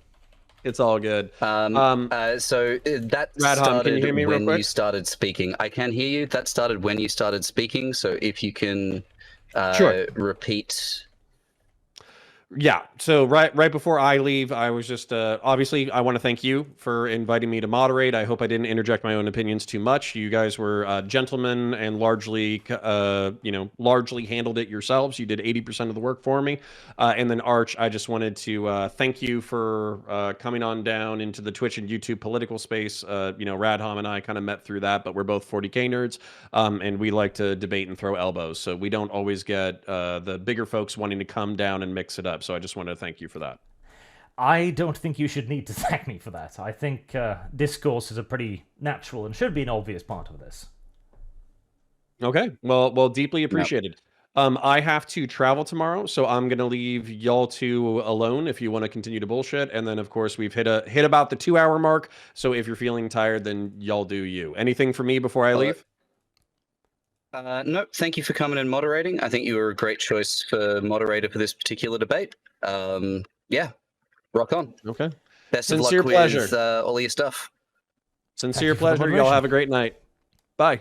It's all good. So that Radhom, started can you hear me real when quick? you started speaking. I can hear you. That started when you started speaking. So if you can Sure. repeat. Yeah. So right before I leave, I was just obviously I want to thank you for inviting me to moderate. I hope I didn't interject my own opinions too much. You guys were gentlemen and largely largely handled it yourselves. You did 80% of the work for me. And then Arch, I just wanted to thank you for coming on down into the Twitch and YouTube political space. Radhom and I kind of met through that, but we're both 40K nerds, and we like to debate and throw elbows. So we don't always get the bigger folks wanting to come down and mix it up. So I just wanted to thank you for that. I don't think you should need to thank me for that. I think discourse is a pretty natural and should be an obvious part of this. Okay. Well, deeply appreciated. Yep. I have to travel tomorrow, so I'm going to leave y'all two alone if you want to continue to bullshit. And then, of course, we've hit about the 2-hour mark. So if you're feeling tired, then y'all do you. Anything for me before I leave? No, thank you for coming and moderating. I think you were a great choice for moderator for this particular debate. Yeah, rock on. Okay. Best of luck with all your stuff. Sincere pleasure. Y'all have a great night. Bye.